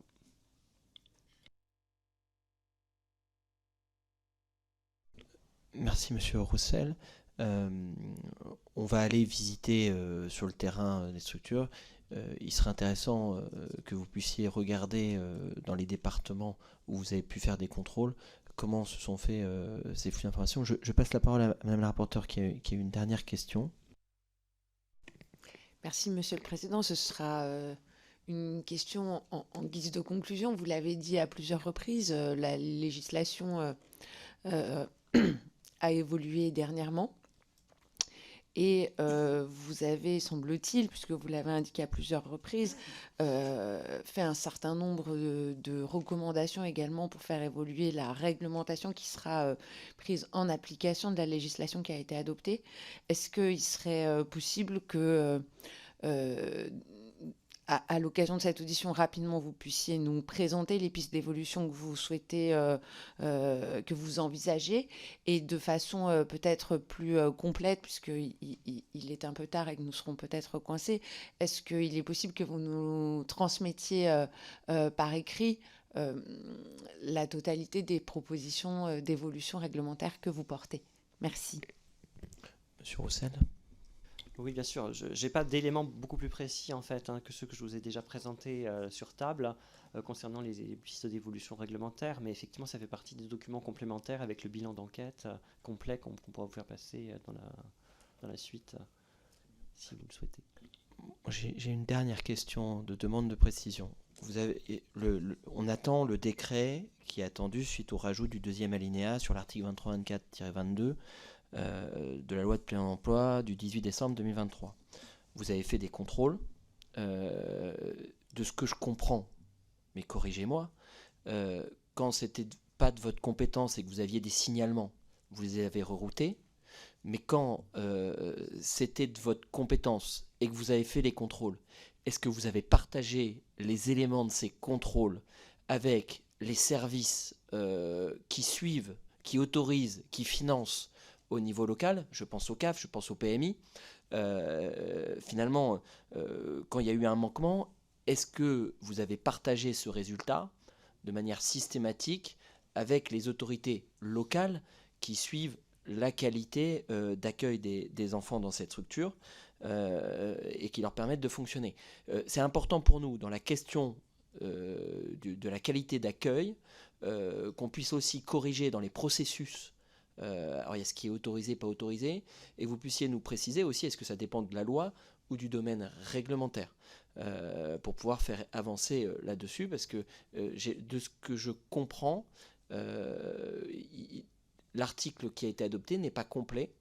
Merci Monsieur Roussel. On va aller visiter sur le terrain des structures. Il serait intéressant que vous puissiez regarder dans les départements où vous avez pu faire des contrôles comment se sont faits ces flux d'informations. Je passe la parole à Madame la rapporteure qui a une dernière question. Merci Monsieur le Président. Ce sera une question en guise de conclusion. Vous l'avez dit à plusieurs reprises, la législation a évolué dernièrement. Et vous avez, semble-t-il, puisque vous l'avez indiqué à plusieurs reprises, fait un certain nombre de recommandations également pour faire évoluer la réglementation qui sera prise en application de la législation qui a été adoptée. Est-ce qu'il serait possible que, à l'occasion de cette audition, rapidement, vous puissiez nous présenter les pistes d'évolution que vous souhaitez, que vous envisagez, et de façon peut-être plus complète, puisqu'il est un peu tard et que nous serons peut-être coincés, est-ce qu'il est possible que vous nous transmettiez par écrit la totalité des propositions d'évolution réglementaire que vous portez? Merci. Monsieur Roussel. Oui, bien sûr. Je n'ai pas d'éléments beaucoup plus précis en fait que ceux que je vous ai déjà présentés sur table concernant les pistes d'évolution réglementaire, mais effectivement, ça fait partie des documents complémentaires avec le bilan d'enquête complet qu'on pourra vous faire passer dans la suite, si vous le souhaitez. J'ai une dernière question de demande de précision. On attend le décret qui est attendu suite au rajout du deuxième alinéa sur l'article 2324-22 de la loi de plein emploi du 18 décembre 2023. Vous avez fait des contrôles. De ce que je comprends, mais corrigez-moi, quand c'était pas de votre compétence et que vous aviez des signalements, vous les avez reroutés, mais quand c'était de votre compétence et que vous avez fait les contrôles, est-ce que vous avez partagé les éléments de ces contrôles avec les services qui suivent, qui autorisent, qui financent au niveau local? Je pense au CAF, je pense au PMI. Finalement, quand il y a eu un manquement, est-ce que vous avez partagé ce résultat de manière systématique avec les autorités locales qui suivent la qualité d'accueil des enfants dans cette structure et qui leur permettent de fonctionner? C'est important pour nous, dans la question de la qualité d'accueil, qu'on puisse aussi corriger dans les processus. Alors il y a ce qui est autorisé, pas autorisé, et vous puissiez nous préciser aussi, est-ce que ça dépend de la loi ou du domaine réglementaire, pour pouvoir faire avancer là-dessus, parce que de ce que je comprends, l'article qui a été adopté n'est pas complet,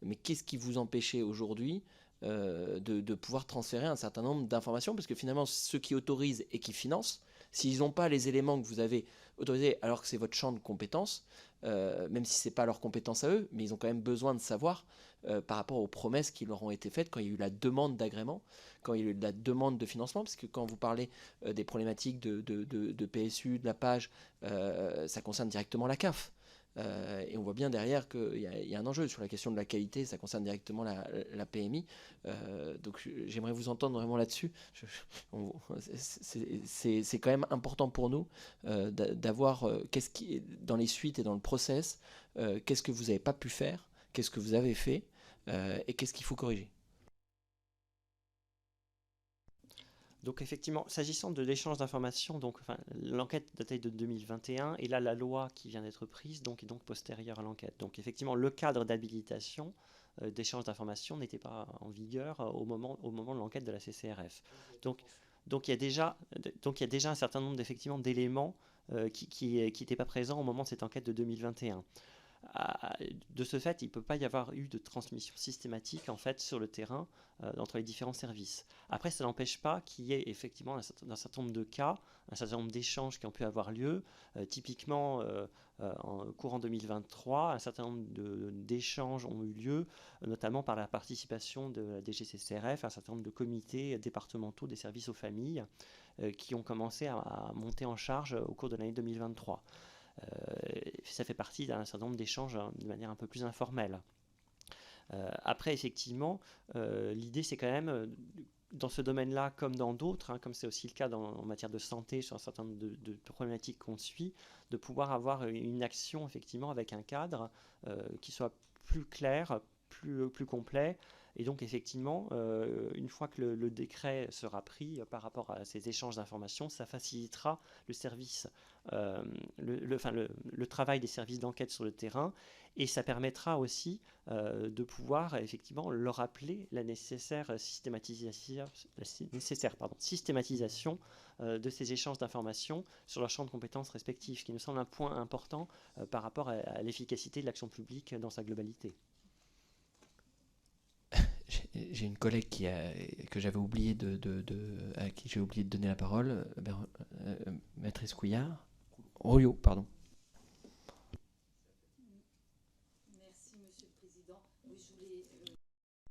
mais qu'est-ce qui vous empêchait aujourd'hui de pouvoir transférer un certain nombre d'informations, parce que finalement ceux qui autorisent et qui financent, s'ils n'ont pas les éléments que vous avez autorisés alors que c'est votre champ de compétences, même si ce n'est pas leur compétence à eux, mais ils ont quand même besoin de savoir par rapport aux promesses qui leur ont été faites quand il y a eu la demande d'agrément, quand il y a eu la demande de financement, parce que quand vous parlez des problématiques de PSU, de la page, ça concerne directement la CAF. Et on voit bien derrière qu'il y a un enjeu sur la question de la qualité, ça concerne directement la PMI. Donc j'aimerais vous entendre vraiment là-dessus. C'est quand même important pour nous d'avoir qu'est-ce qui, dans les suites et dans le process, qu'est-ce que vous n'avez pas pu faire, qu'est-ce que vous avez fait et qu'est-ce qu'il faut corriger. Donc effectivement, s'agissant de l'échange d'informations, l'enquête datait de 2021 et là la loi qui vient d'être prise est donc postérieure à l'enquête. Donc effectivement, le cadre d'habilitation d'échange d'informations n'était pas en vigueur au moment de l'enquête de la CCRF. Donc il y a déjà un certain nombre d'éléments qui n'étaient pas présents au moment de cette enquête de 2021. De ce fait, il ne peut pas y avoir eu de transmission systématique en fait sur le terrain entre les différents services. Après, ça n'empêche pas qu'il y ait effectivement dans un certain nombre de cas, un certain nombre d'échanges qui ont pu avoir lieu. Typiquement, en courant 2023, un certain nombre d'échanges ont eu lieu, notamment par la participation de la DGCCRF, un certain nombre de comités départementaux des services aux familles qui ont commencé à monter en charge au cours de l'année 2023. Ça fait partie d'un certain nombre d'échanges de manière un peu plus informelle. Après, effectivement, l'idée, c'est quand même, dans ce domaine-là, comme dans d'autres, comme c'est aussi le cas en matière de santé, sur un certain nombre de problématiques qu'on suit, de pouvoir avoir une action, effectivement, avec un cadre qui soit plus clair, plus complet, Et donc effectivement, une fois que le décret sera pris par rapport à ces échanges d'informations, ça facilitera le service, le travail des services d'enquête sur le terrain, et ça permettra aussi de pouvoir effectivement leur rappeler la nécessaire systématisation de ces échanges d'informations sur leur champ de compétences respectifs, ce qui nous semble un point important par rapport à l'efficacité de l'action publique dans sa globalité. J'ai une collègue que j'avais oublié à qui j'ai oublié de donner la parole, Maîtresse Couillard. Royo, pardon. Merci, Monsieur le Président. Oui, je voulais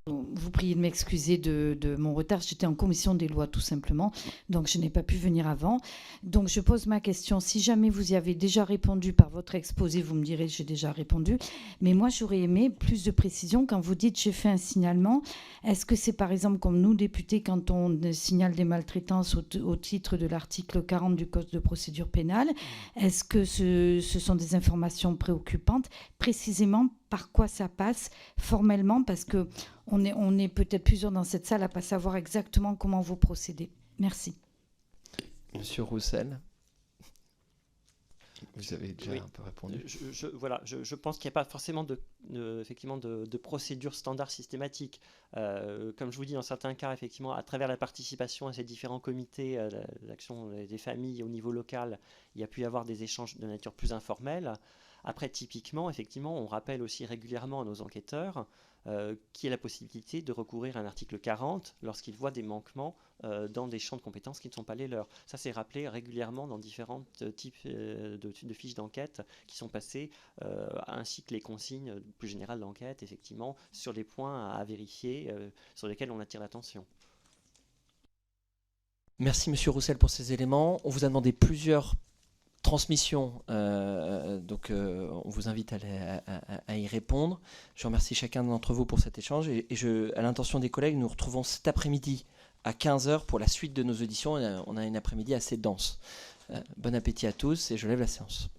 vous prier de m'excuser de mon retard. J'étais en commission des lois, tout simplement, donc je n'ai pas pu venir avant. Donc je pose ma question. Si jamais vous y avez déjà répondu par votre exposé, vous me direz j'ai déjà répondu. Mais moi, j'aurais aimé plus de précision quand vous dites j'ai fait un signalement. Est-ce que c'est par exemple comme nous, députés, quand on signale des maltraitances au titre de l'article 40 du Code de procédure pénale? Est-ce que ce sont des informations préoccupantes? Précisément, par quoi ça passe formellement? Parce que on est peut-être plusieurs dans cette salle à ne pas savoir exactement comment vous procédez. Merci. Monsieur Roussel, vous avez déjà un peu répondu. Je pense qu'il n'y a pas forcément effectivement de procédure standard systématique. Comme je vous dis, dans certains cas, effectivement, à travers la participation à ces différents comités, l'action des familles au niveau local, il y a pu y avoir des échanges de nature plus informelle. Après, typiquement, effectivement, on rappelle aussi régulièrement à nos enquêteurs qu'il y a la possibilité de recourir à un article 40 lorsqu'ils voient des manquements dans des champs de compétences qui ne sont pas les leurs. Ça, c'est rappelé régulièrement dans différents types de fiches d'enquête qui sont passées, ainsi que les consignes plus générales d'enquête, effectivement, sur les points à vérifier, sur lesquels on attire l'attention. Merci Monsieur Roussel pour ces éléments. On vous a demandé plusieurs transmission, donc on vous invite à y répondre. Je remercie chacun d'entre vous pour cet échange et à l'intention des collègues, nous retrouvons cet après-midi à 15h pour la suite de nos auditions. On a une après-midi assez dense. Bon appétit à tous et je lève la séance.